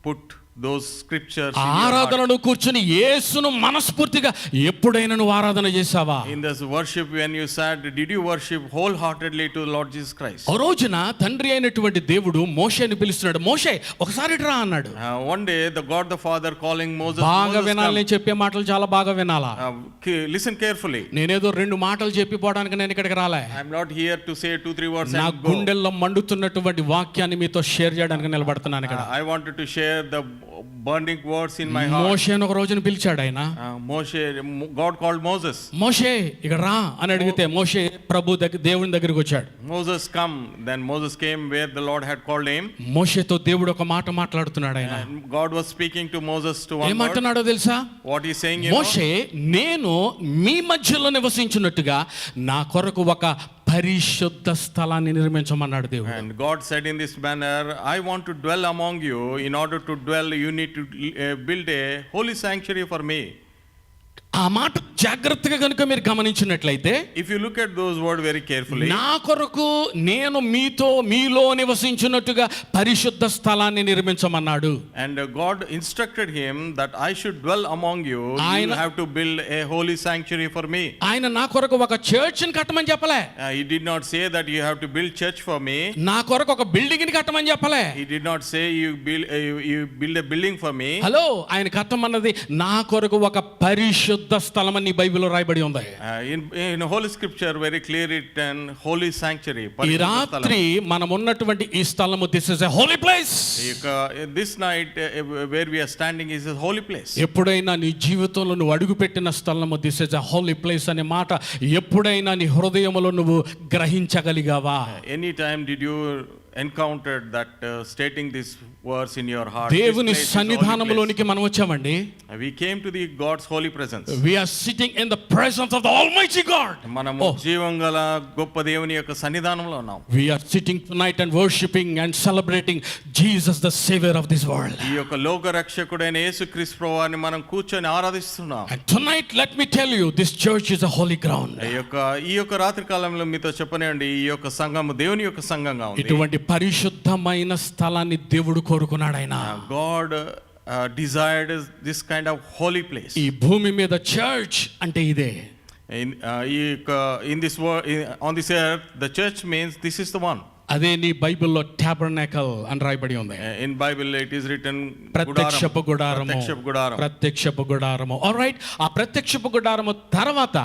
put those scriptures in your heart? ఆరాధనలో కూర్చుని యేసును మనస్ఫూర్తిగా ఎప్పుడైనా నువ్వు ఆరాధన చేసావా? In this worship when you sat, did you worship wholeheartedly to the Lord Jesus Christ? ఆ రోజున తండ్రి అయినటువంటి దేవుడు మోషేని పిలుస్తున్నాడు. మోషే ఒకసారి రా అన్నాడు. One day the God the Father calling Moses. బాగా Moses, వినాలి, come. నేను చెప్పే మాటలు చాలా బాగా వినాలా. Listen carefully. నేనేదో 2 మాటలు చెప్పిపోవడానికి నేను ఇక్కడికి రాలే. I'm not here to say 2-3 words నా and go. గుండెల్లో మండుతున్నటువంటి వాక్యాన్ని మీతో షేర్ చేయడానికి నిలబడుతున్నాను ఇక్కడ. I wanted to share the burning words in my heart. మోషేను ఒక రోజున పిలిచాడు ఆయన. God called Moses. మోషే ఇక్కడ రా అని అడిగితే మోషే ప్రభు దగ్గర దేవుని దగ్గరికి వచ్చాడు. Moses come. Then Moses came where the Lord had called him. మోషేతో దేవుడు ఒక మాట మాట్లాడుతున్నాడు ఆయన. And God was speaking to Moses to one ఏం word. మాట్లాడాడో తెలుసా? What he's saying, you know? మోషే నేను మీ మధ్యలో నివసించున్నట్టుగా నా కొరకు ఒక పరిశుద్ధ స్థలాన్ని నిర్మించమన్నాడు దేవుడు. And God said in this manner, I want to dwell among you. In order to dwell, you need to build a holy sanctuary for me. ఆ మాట జాగ్రత్తగా కనుక మీరు గమనించినట్లయితే, If you look at those words very carefully, నా కొరకు నేను మీలో నివసించున్నట్టుగా పరిశుద్ధ స్థలాన్ని నిర్మించమన్నాడు. and God instructed him that I should dwell among you. You have to build a holy sanctuary for me. ఆయన నా కొరకు ఒక చర్చ్ని కట్టమని చెప్పలే. He did not say that you have to build church for me. నా కొరకు ఒక building ని కట్టమని చెప్పలే. He did not say you build a building for me. Hello, ఆయన కట్టమన్నది నా కొరకు ఒక పరిశుద్ధ స్థలం అని బైబిల్లో రాయబడి ఉంది. In holy scripture very clear written holy sanctuary. ఈ రాత్రి మనం ఉన్నటువంటి ఈ స్థలము this is a holy place. This night where we are standing is a holy place. ఎప్పుడైనా నీ జీవితంలో నువ్వు అడుగుపెట్టిన స్థలము this is a holy place అనే మాట ఎప్పుడైనా నీ హృదయంలో నువ్వు గ్రహించగలిగావా? Anytime did you encountered that stating this verse in your heart? దేవుని This place is holy సన్నిధానములోనికి మనం వచ్చామండి. place. We came to the God's holy presence. We are sitting in the presence of the Almighty God. మనము జీవంగల గొప్ప దేవుని యొక్క సన్నిధానంలో ఉన్నాం. We are sitting tonight and worshiping and celebrating Jesus the Savior of this world. ఈ యొక్క లోక రక్షకుడైన యేసుక్రీస్తు ప్రభువుని మనం కూర్చొని ఆరాధిస్తున్నాం. And tonight let me tell you, this church is a holy ground. ఈ యొక్క రాత్రి కాలంలో మీతో చెప్పనివ్వండి, ఈ యొక్క సంఘం దేవుని యొక్క సంఘంగా ఉంది. ఇటువంటి పరిశుద్ధమైన స్థలాన్ని దేవుడు కోరుకున్నాడు ఆయన. God desired this kind of holy place. ఈ భూమి మీద చర్చ్ అంటే ఇదే. In this world, on this earth, the church means this is the one. అదే నీ బైబిల్లో టాబర్నాకల్ అని రాయబడి ఉంది. In Bible it is written ప్రత్యక్షపు గుడారము. ప్రత్యక్షపు గుడారం. ప్రత్యక్షపు గుడారము. ఆల్రైట్, ఆ ప్రత్యక్షపు గుడారము తర్వాత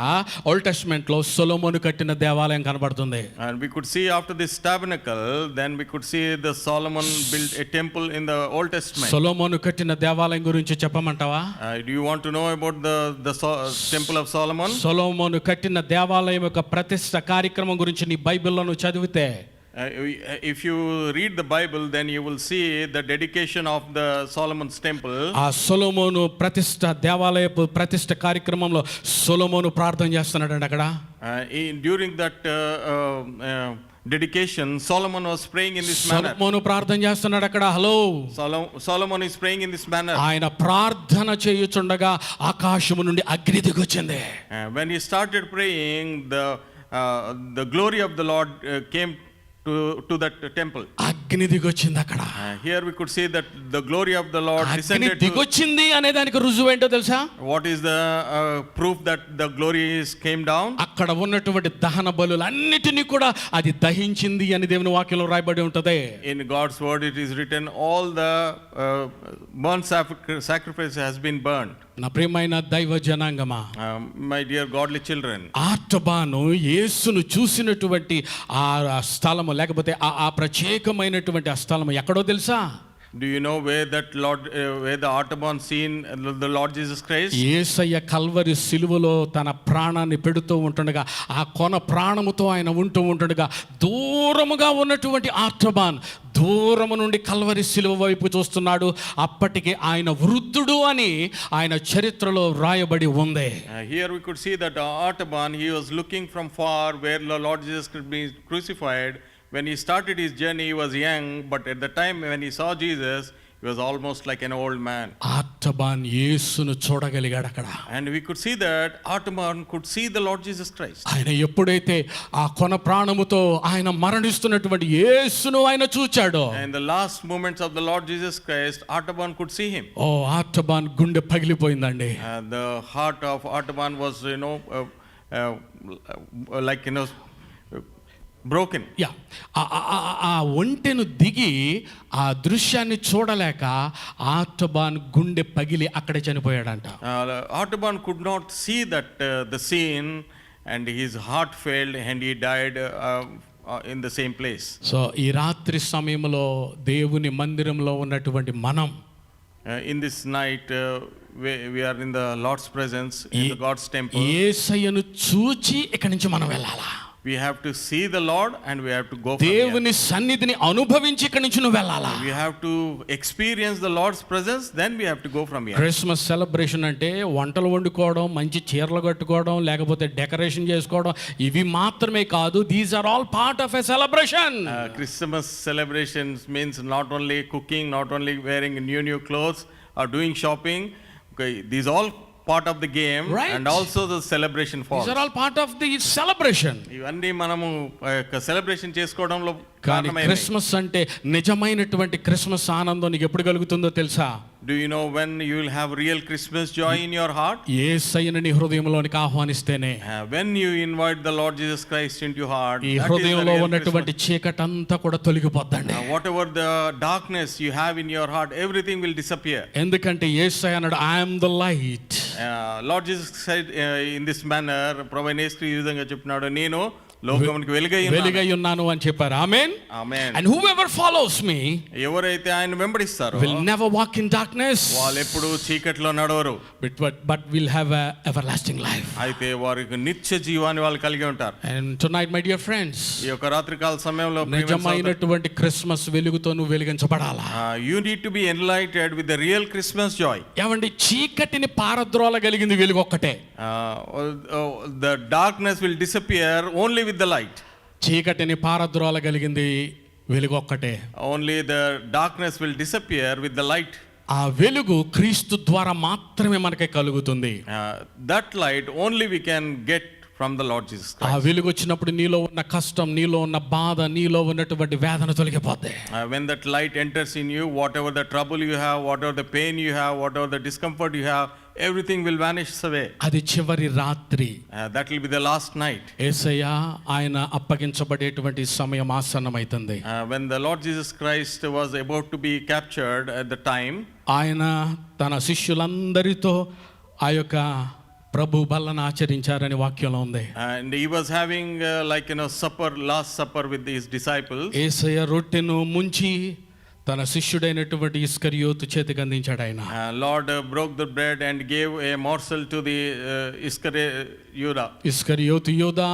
ఓల్డ్ టెస్టమెంట్ లో సొలొమోను కట్టిన దేవాలయం కనబడుతుంది. And we could see after this tabernacle, then we could see the Solomon built a temple in the Old Testament. సొలొమోను కట్టిన దేవాలయం గురించి చెప్పమంటావా? Do you want to know about the temple of Solomon? సొలొమోను కట్టిన దేవాలయం యొక్క ప్రతిష్ఠ కార్యక్రమం గురించి నీ బైబిల్లో నువ్వు చదివితే If you read the Bible, then you will see the dedication of the Solomon's temple. ఆ సొలొమోను ప్రతిష్ఠ దేవాలయపు ప్రతిష్ఠ కార్యక్రమంలో సొలొమోను ప్రార్థన చేస్తున్నాడండి అక్కడ. During that dedication, Solomon was praying in this manner. సొలొమోను ప్రార్థన చేస్తున్నాడు అక్కడ. Hello, Solomon is praying in this manner. ఆయన ప్రార్థన చేయుచుండగా ఆకాశము నుండి అగ్ని దిగొచ్చింది. When he started praying, the glory of the Lord came to that temple. అగ్ని దిగొచ్చింది అక్కడ. Here we could see that the glory of the Lord అగ్ని descended. దిగొచ్చింది అనే దానికి రుజువు ఏంటో తెలుసా? What is the proof that the glory came down? అక్కడ ఉన్నటువంటి దహన బలులు అన్నిటినీ కూడా అది దహించింది అని దేవుని వాక్యంలో రాయబడి ఉంటది. In God's word it is written, all the burnt sacrifice has been burned. నా ప్రియమైన దైవ జనాంగమా, My dear godly children, ఆర్తబాను యేసును చూసినటువంటి ఆ స్థలము, లేకపోతే ఆ ప్రత్యేకమైనటువంటి ఆ స్థలము ఎక్కడో తెలుసా? do you know where the Artaban seen the Lord Jesus Christ? Yesayya Calvary సిలువలో తన ప్రాణాన్ని పెడుతూ ఉంటుండగా, ఆ కొన ప్రాణముతో ఆయన ఉంటూ ఉంటుండగా, దూరముగా ఉన్నటువంటి ఆర్తబాన్ దూరము నుండి కల్వరి సిలువ వైపు చూస్తున్నాడు. అప్పటికి ఆయన వృద్ధుడు అని ఆయన చరిత్రలో రాయబడి ఉంది. Here we could see that Artaban, he was looking from far where the Lord Jesus could be crucified. When he started his journey, he was young, but at the time when he saw Jesus, he was almost like an old man. ఆర్తబాన్ యేసును చూడగలిగాడు అక్కడ. And we could see that Artaban could see the Lord Jesus Christ. ఆయన ఎప్పుడైతే ఆ కొన ప్రాణముతో ఆయన మరణిస్తున్నటువంటి యేసును ఆయన చూచాడో, And the last moments of the Lord Jesus Christ, Artaban could see him. ఓ ఆర్తబాన్ గుండె పగిలిపోయిందండి. The heart of Artaban was, like, broken. Yeah, ఆ ఒంటెను దిగి ఆ దృశ్యాన్ని చూడలేక ఆర్తబాన్ గుండె పగిలి అక్కడే చనిపోయాడంట. Artaban could not see that the scene, and his heart failed, and he died in the same place. So ఈ రాత్రి సమయంలో దేవుని మందిరంలో ఉన్నటువంటి మనం In this night, we are in the Lord's presence, in the God's temple. యేసయ్యను చూచి ఇక్కడి నుంచి మనం వెళ్ళాలా? We have to see the Lord and we have to go from here. దేవుని సన్నిధిని అనుభవించి ఇక్కడి నుంచి నువ్వు వెళ్ళాలా? We have to experience the Lord's presence, then we have to go from here. Christmas celebration అంటే వంటలు వండుకోవడం, మంచి చీరలు కట్టుకోవడం, లేకపోతే డెకరేషన్ చేసుకోవడం, ఇవి మాత్రమే కాదు. These are all part of a celebration. Christmas celebrations means not only cooking, not only wearing new clothes or doing shopping. Okay, these all part of the game, right? And also the celebration falls. These are all part of the celebration. ఇవన్నీ మనము celebration చేసుకోవడంలో కానీ కారణమైనవి. Christmas అంటే నిజమైనటువంటి Christmas ఆనందం నీకు ఎప్పుడు కలుగుతుందో తెలుసా? Do you know when you will have real Christmas joy in your heart? యేసయ్యను నీ హృదయంలోనికి ఆహ్వానిస్తేనే. When you invite the Lord Jesus Christ into your heart, ఈ that is the హృదయంలో real ఉన్నటువంటి చీకటంతా కూడా తొలగిపోద్దండి. whatever the darkness you have in your heart, everything will disappear. ఎందుకంటే యేసయ్య అన్నాడు, I am the light. Lord Jesus said in this manner, ప్రభు యేసు ఈ విధంగా చెప్పినాడు, నేను లోకమునికి వెలుగై ఉన్నాను అని చెప్పారు. ఆమేన్. ఆమేన్. And whoever follows me ఎవరైతే ఆయన వెంబడిస్తారో will never walk in darkness, వాళ్ళు ఎప్పుడు చీకట్లో నడవరు, but will have a everlasting life. అయితే వారికి నిత్య జీవాన్ని వాళ్ళు కలిగి ఉంటారు. And tonight my dear friends, ఈ యొక్క రాత్రికాల సమయంలో నిజమైనటువంటి క్రిస్మస్ వెలుగుతో నువ్వు వెలిగించబడాలా. you need to be enlightened with the real Christmas joy. ఏమండి, చీకటిని పారద్రోలగలిగింది వెలుగు ఒక్కటే. The darkness will disappear only with the light. చీకటిని పారద్రోలగలిగింది వెలుగు ఒక్కటే. Only the darkness will disappear with the light. ఆ వెలుగు క్రీస్తు ద్వారా మాత్రమే మనకి కలుగుతుంది. That light only we can get from the Lord Jesus ఆ Christ. వెలుగు వచ్చినప్పుడు నీలో ఉన్న కష్టం, నీలో ఉన్న బాధ, నీలో ఉన్నటువంటి వేదన తొలగిపోతాయి. When that light enters in you, whatever the trouble you have, whatever the pain you have, whatever the discomfort you have, everything will vanish away. అది చివరి రాత్రి. That will be the last night. యేసయ్య ఆయన అప్పగించబడేటువంటి సమయం ఆసన్నమైతుంది. When the Lord Jesus Christ was about to be captured at the time, ఆయన తన శిష్యులందరితో ఆ యొక్క ప్రభు బల్లను ఆచరించారని వాక్యంలో ఉంది. and he was having supper, last supper with his disciples. యేసయ్య రొట్టెను ముంచి తన శిష్యుడైనటువంటి ఇస్కరియోతు చేతికి అందించాడు ఆయన. Lord broke the bread and gave a morsel to the ఇస్కరియోతు యూదా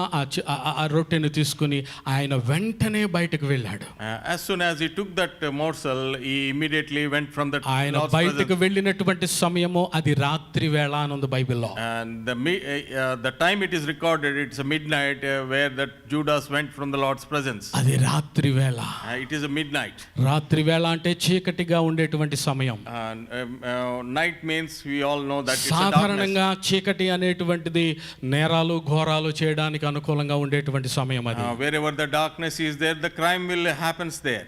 ఆ రొట్టెను తీసుకుని ఆయన వెంటనే బయటకు వెళ్ళాడు. As soon as he took that morsel, he immediately went from the ఆయన Lord's బయటకు presence. వెళ్ళినటువంటి సమయము అది రాత్రి వేళ అని ఉంది బైబిల్లో. And the time it is recorded, it's a midnight where that Judas went from the Lord's presence. అది రాత్రి వేళ. It is a midnight. రాత్రి వేళ అంటే చీకటిగా ఉండేటువంటి సమయం. Night means we all know that it's a darkness. సాధారణంగా చీకటి అనేటువంటిది నేరాలు ఘోరాలు చేయడానికి అనుకూలంగా ఉండేటువంటి సమయం అది. Wherever the darkness is there, the crime will happens there.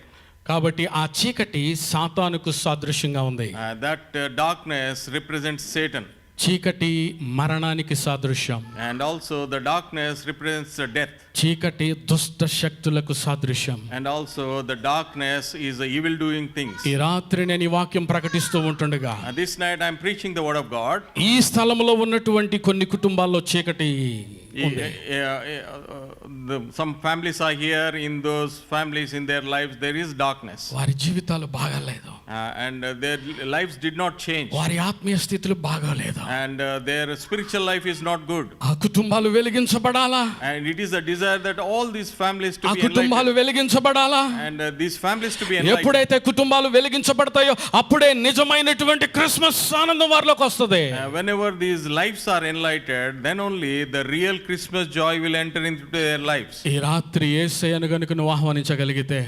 కాబట్టి ఆ చీకటి సాతానుకు సాదృశ్యంగా ఉంది. That darkness represents Satan. చీకటి మరణానికి సాదృశ్యం. And also the darkness represents death. చీకటి దుష్ట శక్తులకు సాదృశ్యం. And also the darkness is the evil doing things. ఈ రాత్రి నేను ఈ వాక్యం ప్రకటిస్తూ ఉంటుండగా This night I am preaching the word of God. ఈ స్థలంలో ఉన్నటువంటి కొన్ని కుటుంబాల్లో చీకటి ఉంది. Some families are here. In those families, in their lives, there is darkness. వారి జీవితాలు బాగాలేదు. And their lives did not change. వారి ఆత్మీయ స్థితులు బాగాలేదు. And their spiritual life is not good. ఆ కుటుంబాలు వెలిగించబడాలా. And it is a desire that all these families to ఆ be కుటుంబాలు enlightened. వెలిగించబడాలా. And these families to be enlightened. ఎప్పుడైతే కుటుంబాలు వెలిగించబడతాయో అప్పుడే నిజమైనటువంటి క్రిస్మస్ ఆనందం వారిలోకి వస్తుంది. Whenever these lives are enlightened, then only the real Christmas joy will enter into their lives. ఈ రాత్రి యేసయ్యను గనుక నువ్వు ఆహ్వానించగలిగితే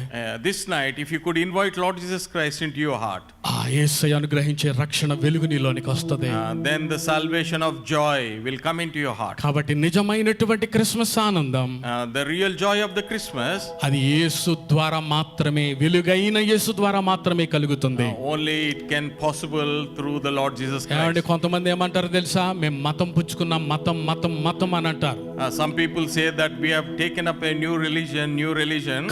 This night, if you could invite Lord Jesus Christ into your heart, ఆ యేసయ్య అనుగ్రహించే రక్షణ వెలుగు నీలోనికి వస్తుంది. then the salvation of joy will come into your heart. కాబట్టి నిజమైనటువంటి క్రిస్మస్ ఆనందం The real joy of the Christmas, అది యేసు ద్వారా మాత్రమే, వెలుగైన యేసు ద్వారా మాత్రమే కలుగుతుంది. only it can possible through the Lord Jesus ఏమండి, Christ. కొంతమంది ఏమంటారు తెలుసా, మేము మతం పుచ్చుకున్నాం, మతం మతం మతం అని అంటారు. Some people say that we have taken up a new religion.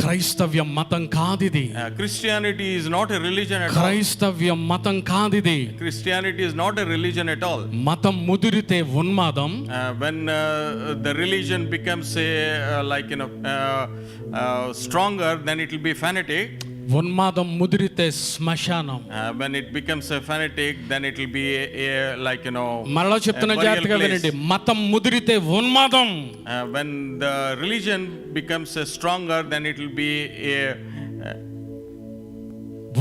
క్రైస్తవ్యం మతం కాదిది. Christianity is not a religion at all. క్రైస్తవ్యం మతం కాదిది. Christianity is not a religion at all. మతం ముదిరితే ఉన్మాదం. When the religion becomes stronger, then it will be fanatic. ఉన్మాదం ముదిరితే శ్మశానం. When it becomes a fanatic, then it will be మరలా చెప్తున్న a burial జాగ్రత్తగా place. వినండి, మతం ముదిరితే ఉన్మాదం. When the religion becomes stronger, then it will be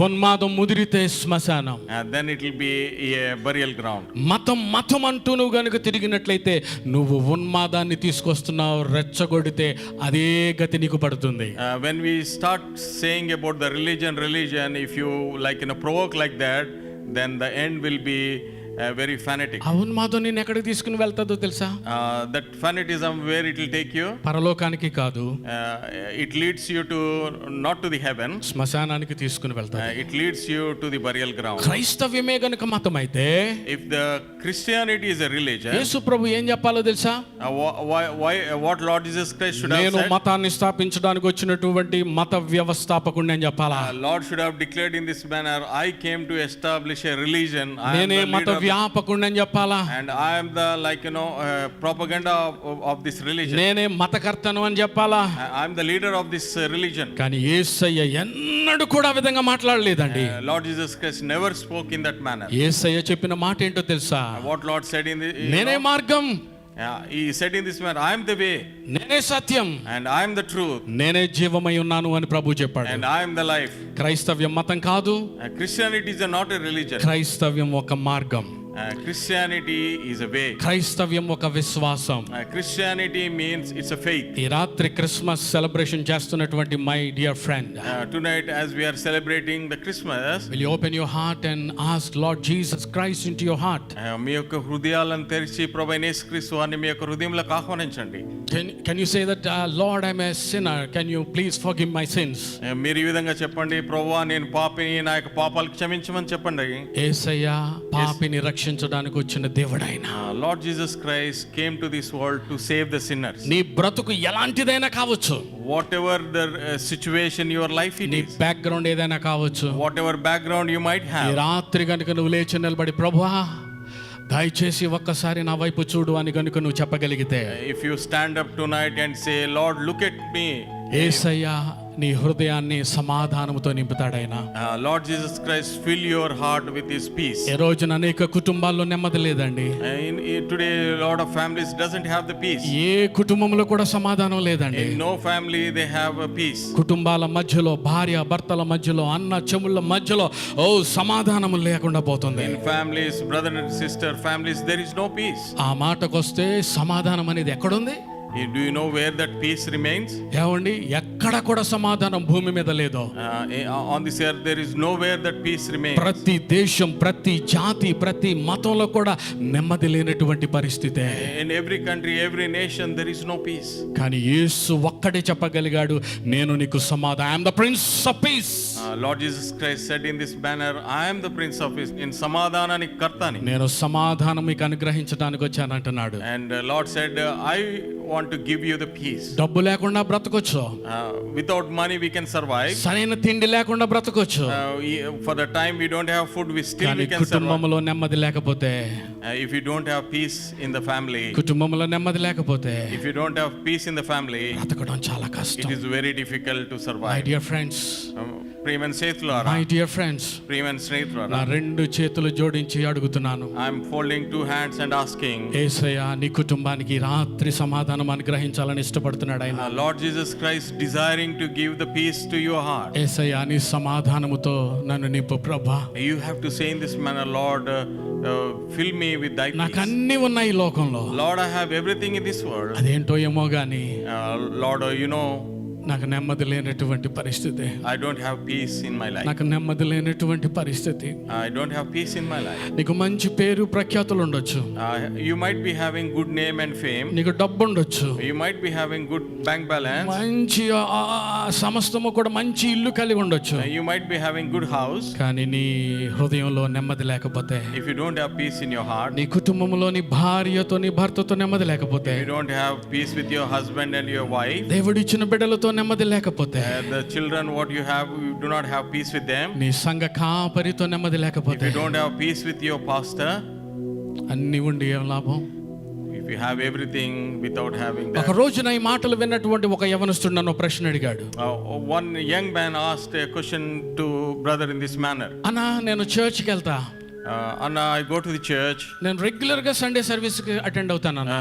ఉన్మాదం ముదిరితే శ్మశానం. then it will be a burial ground. మతం మతం అంటూ నువ్వు గనుక తిరిగినట్లయితే నువ్వు ఉన్మాదాన్ని తీసుకొస్తున్నావు. రెచ్చగొడితే అదే గతి నీకు పడుతుంది. When we start saying about the religion, if you provoke like that, then the end will be very fanatic. ఆ ఉన్మాదం నిన్ను ఎక్కడికి తీసుకుని వెళ్తాదో తెలుసా? That fanatism, where it will take you? పరలోకానికి కాదు, it leads you to not to the heaven. శ్మశానానికి తీసుకుని వెళ్తాడు. It leads you to the burial ground. క్రైస్తవ్యమే గనుక మతం అయితే, If the Christianity is a religion, యేసు ప్రభు ఏం చెప్పాలో తెలుసా? what Lord Jesus Christ should have నేను said? మతాన్ని స్థాపించడానికి వచ్చినటువంటి మత వ్యవస్థాపకుడిని అని చెప్పాలా? Lord should have declared in this manner, I came to establish a religion. I am నేనే the మత leader of వ్యాపకుడిని అని చెప్పాలా? and I am the propaganda of this religion. నేనే మతకర్తను అని చెప్పాలా? I am the leader of this religion. కానీ యేసయ్య ఎన్నడూ కూడా ఆ విధంగా మాట్లాడలేదండి. Lord Jesus Christ never spoke in that manner. యేసయ్య చెప్పిన మాట ఏంటో తెలుసా? What Lord said in the నేనే మార్గం, he said in this manner, I am the way నేనే సత్యం, and I am the truth నేనే జీవమై ఉన్నాను అని ప్రభు చెప్పాడు. and I am the life. క్రైస్తవ్యం మతం కాదు, Christianity is not a religion. క్రైస్తవ్యం ఒక మార్గం. Christianity is a way. క్రైస్తవ్యం ఒక విశ్వాసం. Christianity means it's a faith. ఈ రాత్రి క్రిస్మస్ సెలబ్రేషన్ చేస్తున్నటువంటి my dear friend, Tonight as we are celebrating the Christmas, will you open your heart and ask Lord Jesus Christ into your heart? మీ యొక్క హృదయాలను తెరిచి ప్రభువైన యేసుక్రీస్తు వారిని మీ యొక్క హృదయంలోకి ఆహ్వానించండి. Can you say that, Lord, I'm a sinner, can you please forgive my sins? మీరు ఈ విధంగా చెప్పండి, ప్రభువా నేను పాపిని, నా యొక్క పాపాలు క్షమించమని చెప్పండి. యేసయ్య పాపిని రక్షించు. రక్షించడానికి వచ్చిన దేవుడు ఆయన. Lord Jesus Christ came to this world to save the sinners. నీ బ్రతుకు ఎలాంటిదైనా కావచ్చు, Whatever the situation your life it నీ is, బ్యాక్గ్రౌండ్ ఏదైనా కావచ్చు, whatever background you might ఈ have, రాత్రి కనుక నువ్వు లేచి నిలబడి ప్రభువా దయచేసి ఒక్కసారి నా వైపు చూడు అని కనుక నువ్వు చెప్పగలిగితే, if you stand up tonight and say, Lord, look at me, యేసయ్య నీ హృదయాన్ని సమాధానముతో నింపుతాడాయన. Lord Jesus Christ, fill your heart with His peace. ఈ రోజున అనేక కుటుంబాల్లో నెమ్మది లేదండి. Today, a lot of families doesn't have the peace. ఏ కుటుంబంలో కూడా సమాధానం లేదండి. In no family they have a peace. కుటుంబాల మధ్యలో, భార్య భర్తల మధ్యలో, అన్న చెముళ్ళ మధ్యలో సమాధానం లేకుండా పోతుంది. In families, brother and sister families, there is no peace. ఆ మాటకొస్తే సమాధానం అనేది ఎక్కడుంది? Do you know where that peace remains? ఏమండి, ఎక్కడ కూడా సమాధానం భూమి మీద లేదు. On this earth there is nowhere that peace remains. ప్రతి దేశం, ప్రతి జాతి, ప్రతి మతంలో కూడా నెమ్మది లేనటువంటి పరిస్థితే. In every country, every nation there is no peace. కానీ యేసు ఒక్కడే చెప్పగలిగాడు, నేను నీకు సమాధానం, I am the Prince of Peace. Lord Jesus Christ said in this banner, I am the Prince of Peace. In సమాధానానికి కర్తని. నేను సమాధానం మీకు అనుగ్రహించడానికి వచ్చానంటున్నాడు. And Lord said, I want to give you the peace. డబ్బు లేకుండా బ్రతకొచ్చు, Without money we can survive. సరైన తిండి లేకుండా బ్రతకొచ్చు, For the time we don't have food, we still కానీ we can survive. కుటుంబంలో నెమ్మది లేకపోతే, If you don't have peace in the family, కుటుంబంలో నెమ్మది లేకపోతే if you don't have peace in the family, బ్రతకడం చాలా it కష్టం. is very difficult to my survive. Dear friends, ప్రియమైన స్నేహితులారా, మై డియర్ ఫ్రెండ్స్, ప్రియమైన స్నేహితులారా, నా రెండు చేతులు జోడించి అడుగుతున్నాను, I'm folding two hands and asking, యేసయ్య నీ కుటుంబానికి రాత్రి సమాధానం అనుగ్రహించాలని ఇష్టపడుతున్నాడు ఆయన. Lord Jesus Christ desiring to give the peace to your heart. యేసయ్య నీ సమాధానముతో నన్ను నింపు ప్రభా. You have to say in this manner, Lord, fill me with thy నాకు peace. అన్ని ఉన్నాయి ఈ లోకంలో, Lord, I have everything in this world. అదేంటో ఏమో గాని Lord, you know, నాకు నెమ్మది లేనటువంటి పరిస్థితి, I don't have peace in my life. నాకు నెమ్మది లేనటువంటి పరిస్థితి. I don't have peace in my life. నీకు మంచి పేరు ప్రఖ్యాతులు ఉండొచ్చు, You might be having good name and fame. నీకు డబ్బు ఉండొచ్చు, You might be having good bank balance. మంచి సమస్తము కూడా మంచి ఇల్లు కలిగి ఉండొచ్చు. You might be having good house. కానీ నీ హృదయంలో నెమ్మది లేకపోతే, If you don't have peace in your heart, నీ కుటుంబంలో నీ భార్యతో నీ భర్తతో నెమ్మది లేకపోతే, you don't have peace with your husband and your wife, దేవుడిచ్చిన బిడ్డలతో నెమ్మది లేకపోతే, the children what you have, you do not have peace with them. నీ సంఘ కాపరితో నెమ్మది If లేకపోతే, you don't have peace with your pastor, అన్ని ఉండి ఏం లాభం? if you have everything without having ఒక that. రోజున ఈ మాటలు విన్నటువంటి ఒక యవనస్తుడు నన్ను ప్రశ్న అడిగాడు. One young man asked a question to brother in this manner. అన్నా, నేను చర్చ్కి వెళ్తా, Anna, I go to the church. నేను రెగ్యులర్ గా సండే సర్వీస్ కి అటెండ్ అవుతానన్నా,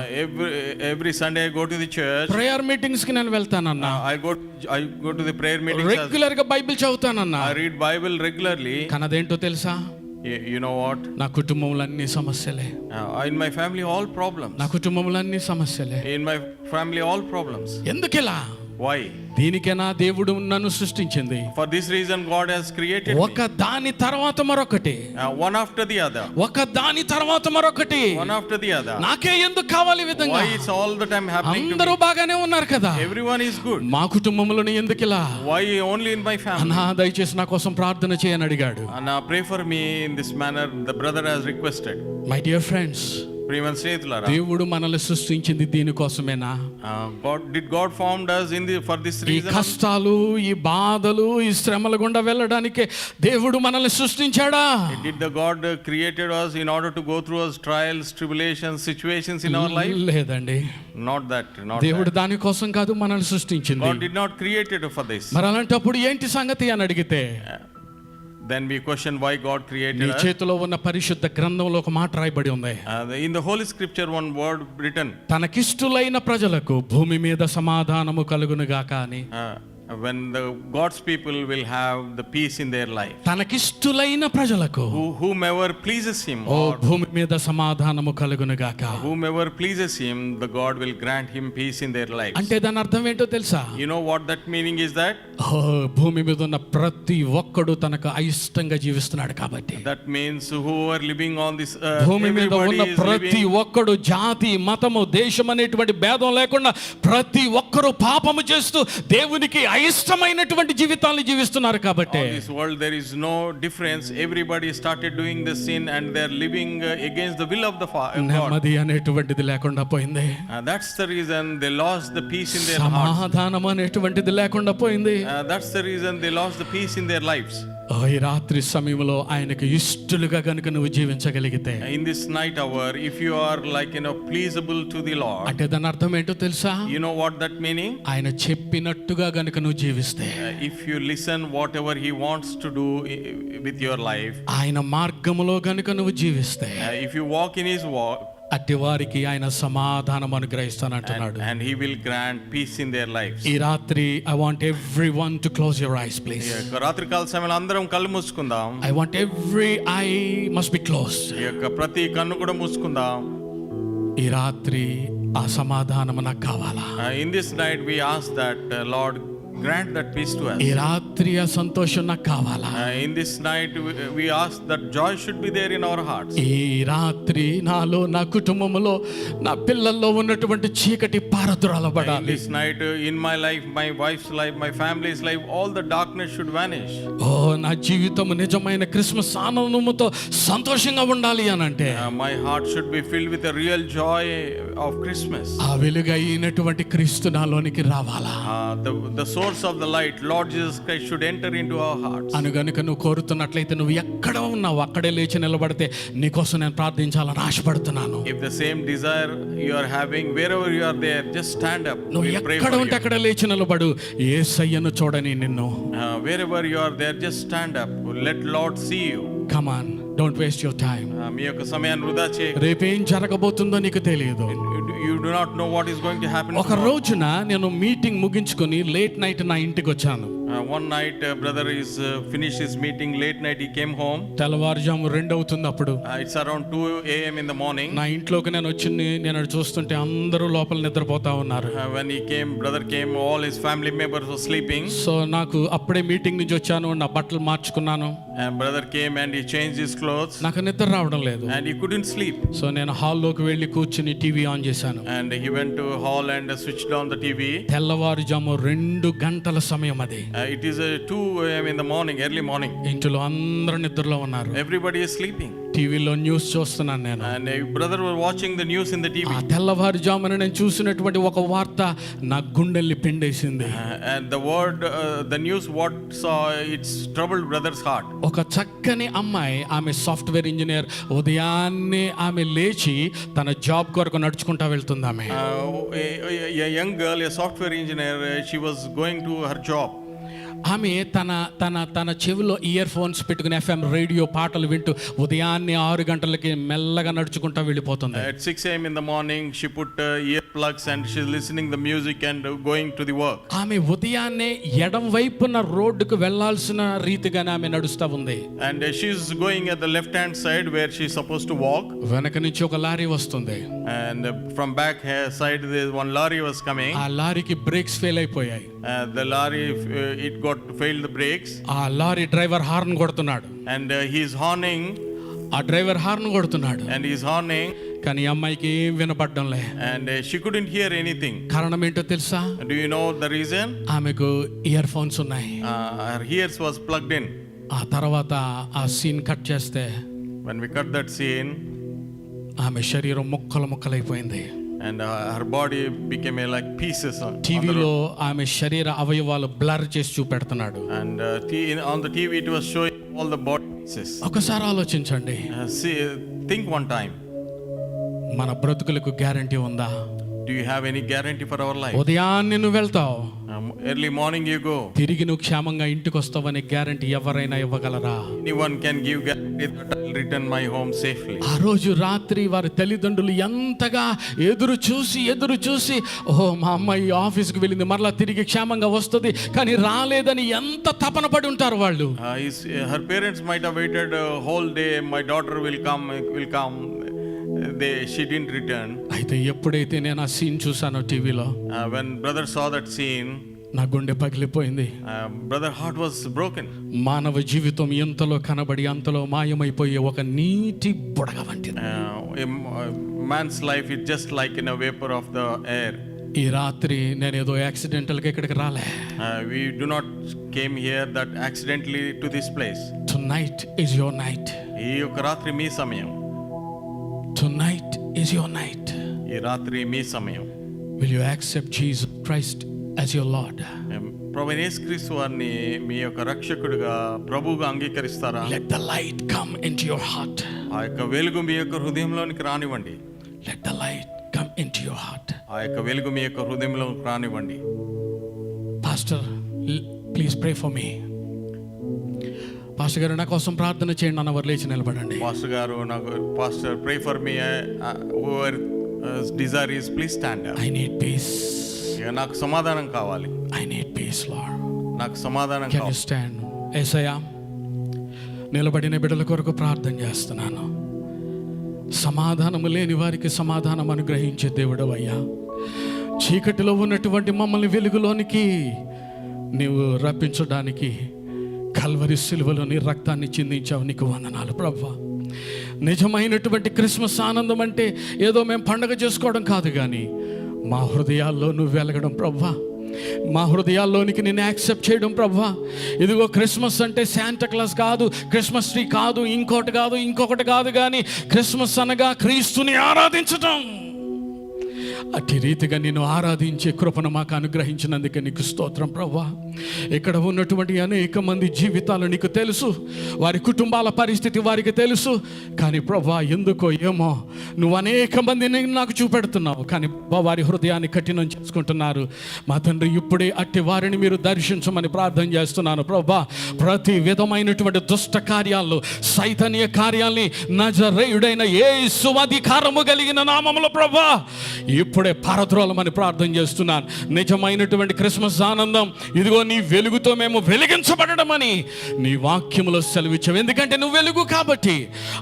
Every Sunday I go to the church. Prayer meetings కి నేను వెళ్తానన్నా, I go to the prayer meetings. Regular గా బైబిల్ చదువుతానన్నా. I read Bible regularly. కానీ అదేంటో తెలుసా, You know what? నా కుటుంబంలో అన్ని సమస్యలే, In my family all problems. నా కుటుంబంలో అన్ని సమస్యలే. In my family all problems. ఎందుకిలా? Why? దీనికేనా దేవుడు నన్ను సృష్టించింది? For this reason God has created me. ఒక దాని తర్వాత మరొకటి, One after the other. ఒక దాని తర్వాత మరొకటి. One after the other. నాకే ఎందుకు కావాలి ఈ విధంగా? Why it's all the time happening to అందరూ me? బాగానే ఉన్నారు కదా, Everyone is good. మా కుటుంబంలోనే ఎందుకిలా? Why only in my family? అన్నా దయచేసి నా కోసం ప్రార్థన చేయని అడిగాడు. Anna, pray for me in this manner. The brother has requested. My dear friends, ప్రియమైన స్నేహితులారా, దేవుడు మనల్ని సృష్టించింది దీనికోసమేనా? did God formed us for this ఈ reason? కష్టాలు, ఈ బాధలు, ఈ శ్రమల గుండా వెళ్ళడానికి దేవుడు మనల్ని సృష్టించాడా? Did the God created us in order to go through us trials, tribulations, situations in our life? లేదండి, Not that. దేవుడు దానికోసం కాదు మనల్ని సృష్టించింది. God did not create it for this. మరి అలాంటప్పుడు ఏంటి సంగతి అని అడిగితే, Then we question why God created నీ us. చేతిలో ఉన్న పరిశుద్ధ గ్రంథంలో ఒక మాట రాయబడి ఉంది. In the Holy Scripture, one word written. తనకిష్టులైన ప్రజలకు భూమి మీద సమాధానము కలుగునుగాక అని. When the God's people will have the peace in their life. తనకిష్టులైన ప్రజలకు Whomever pleases Him, oh or భూమి మీద సమాధానము కలుగునుగాక. whomever pleases Him, the God will grant him peace in their lives. అంటే దాని అర్థం ఏంటో తెలుసా? You know what that meaning is? That ఓ భూమి మీద ఉన్న ప్రతి ఒక్కడు తనకు అయిష్టంగా జీవిస్తున్నాడు కాబట్టి. that means whoever living on this earth, భూమి మీద ఉన్న everybody is ప్రతి living. ఒక్కడు జాతి, మతము, దేశం అనేటువంటి భేదం లేకుండా ప్రతి ఒక్కరూ పాపము చేస్తూ దేవునికి అయిష్టమైనటువంటి జీవితాలను జీవిస్తున్నారు కాబట్టి In this world there is no difference. Everybody started doing the sin and they're living against the will of the God. నెమ్మది అనేటువంటిది లేకుండా పోయింది. That's the reason they lost the peace in their hearts. సమాధానం అనేటువంటిది లేకుండా పోయింది. That's the reason they lost the peace in their lives. ఈ రాత్రి సమయంలో ఆయనకు ఇష్టలుగా గనుక నువ్వు జీవించగలిగితే, In this night hour, if you are like pleasable to the Lord, అంటే దాని అర్థం ఏంటో తెలుసా? you know what that meaning? ఆయన చెప్పినట్టుగా గనుక నువ్వు జీవిస్తే, If you listen whatever He wants to do with your life, ఆయన మార్గములో గనుక నువ్వు జీవిస్తే, if you walk in His walk, అట్టి వారికి ఆయన సమాధానం అనుగ్రహిస్తానంటున్నాడు. and He will grant peace in their lives. ఈ రాత్రి I want everyone to close your eyes please. రాత్రికాల సమయంలో అందరం కళ్ళు మూసుకుందాం. I want every I must be close. ఈ యొక్క ప్రతి కన్ను కూడా మూసుకుందాం. ఈ రాత్రి ఆ సమాధానం నాకు కావాలా? In this night we ask that Lord grant that peace to us. ఈ రాత్రి ఆ సంతోషం నాకు కావాలా? In this night we ask that joy should be there in our hearts. ఈ రాత్రి నాలో, నా కుటుంబంలో, నా పిల్లల్లో ఉన్నటువంటి చీకటి పారద్రోలబడాలి. This night in my life, my wife's life, my family's life, all the darkness should vanish. ఓ నా జీవితం నిజమైన క్రిస్మస్ ఆనందముతో సంతోషంగా ఉండాలి అని అంటే, My heart should be filled with the real joy of Christmas. ఆ వెలుగైనటువంటి క్రీస్తు నాలోనికి రావాలా? The source of the light, Lord Jesus Christ, should enter into our hearts. అను గనుక నువ్వు కోరుతున్నట్లయితే, నువ్వు ఎక్కడ ఉన్నావు అక్కడే లేచి నిలబడితే నీకోసం నేను ప్రార్థించాలని ఆశపడుతున్నాను. If the same desire you are having, wherever you are there, just stand up. నువ్వు We'll pray ఎక్కడ for ఉంటే you. అక్కడ లేచి నిలబడు. యేసయ్యను చూడని నిన్ను. Wherever you are there, just stand up. Let Lord see you. Come on, don't waste your time. మీ యొక్క సమయాన్ని వృధా చేయకు. రేపేం జరగబోతుందో నీకు తెలియదు. You do not know what is going to happen. ఒక రోజున నేను మీటింగ్ ముగించుకొని లేట్ నైట్ నా ఇంటికి వచ్చాను. One night brother is finished his meeting late night. He came home. తెల్లవారుజాము 2 అవుతుంది అప్పుడు. It's around 2 a.m. in the morning. నా ఇంట్లోకి నేను నేను చూస్తుంటే అందరూ లోపల నిద్రపోతా ఉన్నారు. When he came, brother came, all his family members were sleeping. So నాకు అప్పుడే మీటింగ్ నుంచి వచ్చాను, నా బట్టలు మార్చుకున్నాను. And brother came and he changed his clothes. నాకు నిద్ర రావడం లేదు. And he couldn't sleep. So నేను హాల్లోకి వెళ్ళి కూర్చుని టీవీ ఆన్ చేశాను. And he went to hall and switched on the TV. తెల్లవారుజాము 2 గంటల సమయం అది. It is 2 a.m. in the morning, early morning. ఇంట్లో అందరూ నిద్రలో ఉన్నారు. Everybody is sleeping. టీవీలో న్యూస్ చూస్తున్నాను నేను. And brother was watching the news in the TV. ఆ తెల్లవారుజామున నేను చూసినటువంటి ఒక వార్త నా గుండెల్ని పిండేసింది. And the news what saw, it's troubled brother's heart. ఒక చక్కని అమ్మాయి, ఆమె సాఫ్ట్వేర్ ఇంజనీర్, ఉదయాన్నే ఆమె లేచి తన జాబ్ కొరకు నడుచుకుంటా వెళ్తుంది. ఆమె A young girl, a software engineer, she was going to her job. ఆమె తన తన తన చెవిలో ఇయర్ ఫోన్స్ పెట్టుకుని FM రేడియో పాటలు వింటూ ఉదయాన్నే 6 గంటలకి మెల్లగా నడుచుకుంటా వెళ్ళిపోతుంది. At 6 a.m. in the morning, she put earplugs and she's listening the music and going to the work. ఆమె ఉదయాన్నే ఎడం వైపున రోడ్డుకు వెళ్ళాల్సిన రీతిగానే ఆమె నడుస్తూ ఉంది. And she's going at the left hand side where she's supposed to walk. వెనక నుంచి ఒక లారీ వస్తుంది. And from back side there one lorry was coming. ఆ లారీకి బ్రేక్స్ ఫెయిల్ అయిపోయాయి. The lorry it got failed the brakes. ఆ lorry driver horn కొడుతున్నాడు. And he's horning. ఆ డ్రైవర్ హార్న్ కొడుతున్నాడు. And he's horning. కానీ ఈ అమ్మాయికి ఏం వినపడడంలే. And she couldn't hear anything. కారణం ఏంటో తెలుసా? Do you know the reason? ఆమెకు ఇయర్ ఫోన్స్ ఉన్నాయి. Her ears was plugged in. ఆ తర్వాత ఆ సీన్ కట్ చేస్తే, When we cut that scene, ఆమె శరీరం ముక్కలైపోయింది. and her body became like pieces on the టీవీలో road. ఆమె శరీర అవయవాలు బ్లర్ చేసి చూపెడుతున్నాడు. And on the TV it was showing all the body pieces. ఒకసారి ఆలోచించండి. Think one time. మన బ్రతుకులకు గ్యారంటీ ఉందా? Do you have any guarantee for our life? ఉదయాన్నే నువ్వు వెళ్తావు, Early morning you go. తిరిగి నువ్వు క్షేమంగా ఇంటికి వస్తావని గ్యారంటీ ఎవరైనా ఇవ్వగలరా? Anyone can give guarantee that I will return my home safely. ఆ రోజు రాత్రి వారి తల్లిదండ్రులు ఎంతగా ఎదురు చూసి ఓహో మా అమ్మాయి ఆఫీస్కి వెళ్ళింది, మరలా తిరిగి క్షేమంగా వస్తుంది, కానీ రాలేదని ఎంత తపన పడి ఉంటారు వాళ్ళు. Her parents might have waited a whole day. My daughter will come. She didn't return. అయితే ఎప్పుడైతే నేను ఆ సీన్ చూసానో టీవీలో, When brother saw that scene, నా గుండె పగిలిపోయింది. brother heart was broken. మానవ జీవితం ఎంతలో కనబడి అంతలో మాయమైపోయే ఒక నీటి బుడగ వంటిది. A man's life is just like in a vapor of the air. ఈ రాత్రి నేను ఏదో యాక్సిడెంటల్గా ఇక్కడికి రాలే. We do not came here that accidentally to this place. Tonight is your night. ఈ యొక్క రాత్రి మీ సమయం. Tonight is your night. ఈ రాత్రి మీ సమయం. Will you accept Jesus Christ as your Lord? ప్రభువైన యేసుక్రీస్తు వారిని మీ యొక్క రక్షకుడిగా ప్రభువుగా అంగీకరిస్తారా? Let the light come into your heart. ఆ యొక్క వెలుగు మీ యొక్క హృదయంలోనికి రానివ్వండి. Let the light come into your heart. ఆ యొక్క వెలుగు మీ యొక్క హృదయంలోకి రానివ్వండి. Pastor, please pray for me. Pastor గారు నా కోసం ప్రార్థన చేయండి అన్నవారు లేచి నిలబడండి. పాస్టర్ గారు నాకు pastor pray for me whoever desire is please stand up. I need peace. ఇక నాకు సమాధానం కావాలి. I need peace, Lord. నాకు సమాధానం Can you కావాలి. stand? యేసయ్యా, నిలబడిన బిడ్డల కొరకు ప్రార్థన చేస్తున్నాను. సమాధానము లేని వారికి సమాధానం అనుగ్రహించే దేవుడవయ్యా, చీకటిలో ఉన్నటువంటి మమ్మల్ని వెలుగులోనికి నీవు రప్పించడానికి కల్వరి సిలువలో నీ రక్తాన్ని చిందించావు. నీకు వందనాలు ప్రభువా. నిజమైనటువంటి క్రిస్మస్ ఆనందం అంటే ఏదో మేము పండగ చేసుకోవడం కాదు, కానీ మా హృదయాల్లో నువ్వు వెలగడం ప్రభువా. మా హృదయాల్లోనికి నేను యాక్సెప్ట్ చేయడం ప్రభువా. ఇదిగో క్రిస్మస్ అంటే శాంటా క్లాస్ కాదు, క్రిస్మస్ ట్రీ కాదు, ఇంకొకటి కాదు, కానీ క్రిస్మస్ అనగా క్రీస్తుని ఆరాధించటం. అట్టి రీతిగా నేను ఆరాధించే కృపను మాకు అనుగ్రహించినందుకే నీకు స్తోత్రం ప్రభువా. ఇక్కడ ఉన్నటువంటి అనేక మంది జీవితాలు నీకు తెలుసు, వారి కుటుంబాల పరిస్థితి వారికి తెలుసు, కానీ ప్రభువా ఎందుకో ఏమో నువ్వు అనేక మందిని నాకు చూపెడుతున్నావు, కానీ వారి హృదయాన్ని కఠినం చేసుకుంటున్నారు. మా తండ్రి, ఇప్పుడే అట్టి వారిని మీరు దర్శించమని ప్రార్థన చేస్తున్నాను ప్రభువా. ప్రతి విధమైనటువంటి దుష్ట కార్యాల్లో, సైతన్య కార్యాల్ని నజరేయుడైన యేసు అధికారము కలిగిన నామములో ప్రభువా ఇప్పుడే పారద్రోలమని ప్రార్థన చేస్తున్నాను. నిజమైనటువంటి క్రిస్మస్ ఆనందం ఇదిగో నీ వెలుగుతో మేము వెలిగించబడమని నీ వాక్యములో సెలవిచ్చావు. ఎందుకంటే నువ్వు వెలుగు కాబట్టి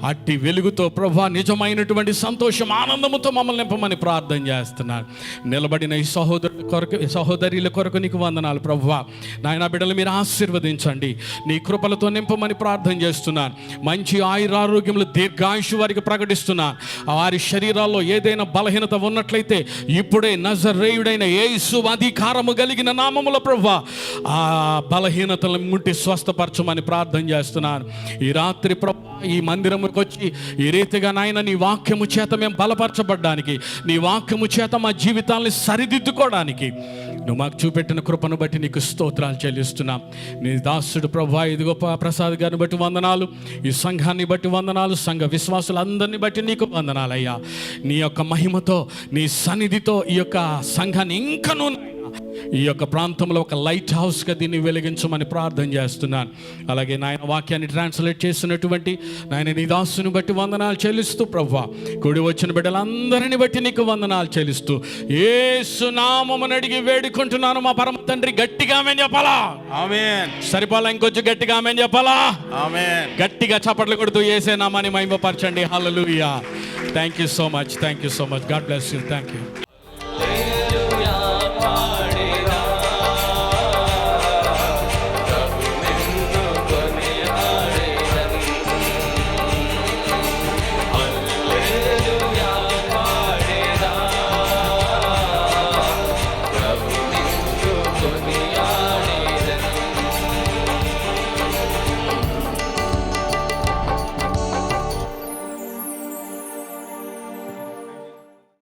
అట్టి వెలుగుతో ప్రభువా నిజమైనటువంటి సంతోషం ఆనందముతో మమ్మల్ని నింపమని ప్రార్థన చేస్తున్నాను. నిలబడిన ఈ సహోదరుల కొరకు నీకు వందనాలు ప్రభువా. నాయన బిడ్డలు మీరు ఆశీర్వదించండి, నీ కృపలతో నింపమని ప్రార్థన చేస్తున్నాను. మంచి ఆయురారోగ్యములు దీర్ఘాయుషు వారికి ప్రకటిస్తున్నాను. వారి శరీరాల్లో ఏదైనా బలహీనత ఉన్నట్లయితే ఇప్పుడే నజరేయుడైన యేసు అధికారము కలిగిన నామములో ప్రభువా ఆ బలహీనతలను ముట్టి స్వస్థపరచమని ప్రార్థన చేస్తున్నాను. ఈ రాత్రి ప్రభువా ఈ మందిరముకి వచ్చి ఈ రీతిగా నాయన నీ వాక్యము చేత మేము బలపరచబడ్డానికి, నీ వాక్యము చేత మా జీవితాన్ని సరిదిద్దుకోవడానికి నువ్వు మాకు చూపెట్టిన కృపను బట్టి నీకు స్తోత్రాలు చెల్లిస్తున్నాం. నీ దాసుడు ప్రభువా ఇదిగో ప్రసాద్ గారిని బట్టి వందనాలు, ఈ సంఘాన్ని బట్టి వందనాలు, సంఘ విశ్వాసులందరినీ బట్టి నీకు వందనాలయ్యా. నీ యొక్క మహిమతో, నీ సన్నిధితో ఈ యొక్క సంఘాన్ని ఇంకనూ ఈ యొక్క ప్రాంతంలో ఒక లైట్ హౌస్గా దీన్ని వెలిగించమని ప్రార్థన చేస్తున్నాను. అలాగే నాయన వాక్యాన్ని ట్రాన్స్లేట్ చేస్తున్నటువంటి నాయన నీ దాసుని బట్టి వందనాలు చెల్లిస్తూ ప్రభువా, కూడి వచ్చిన బిడ్డలందరిని బట్టి నీకు వందనాలు చెల్లిస్తూ యేసు నామమున అడిగి వేడుకుంటున్నాను మా పరమ తండ్రి. గట్టిగా ఆమేన్ చెప్పాలా? ఆమేన్. సరిపోలా, ఇంకొంచెం గట్టిగా ఆమేన్ చెప్పాలా? ఆమేన్. గట్టిగా చప్పట్లు కొడుతూ యేసే నామాన్ని మహిమపరచండి. Hallelujah. Thank you so much. God bless you. Thank you.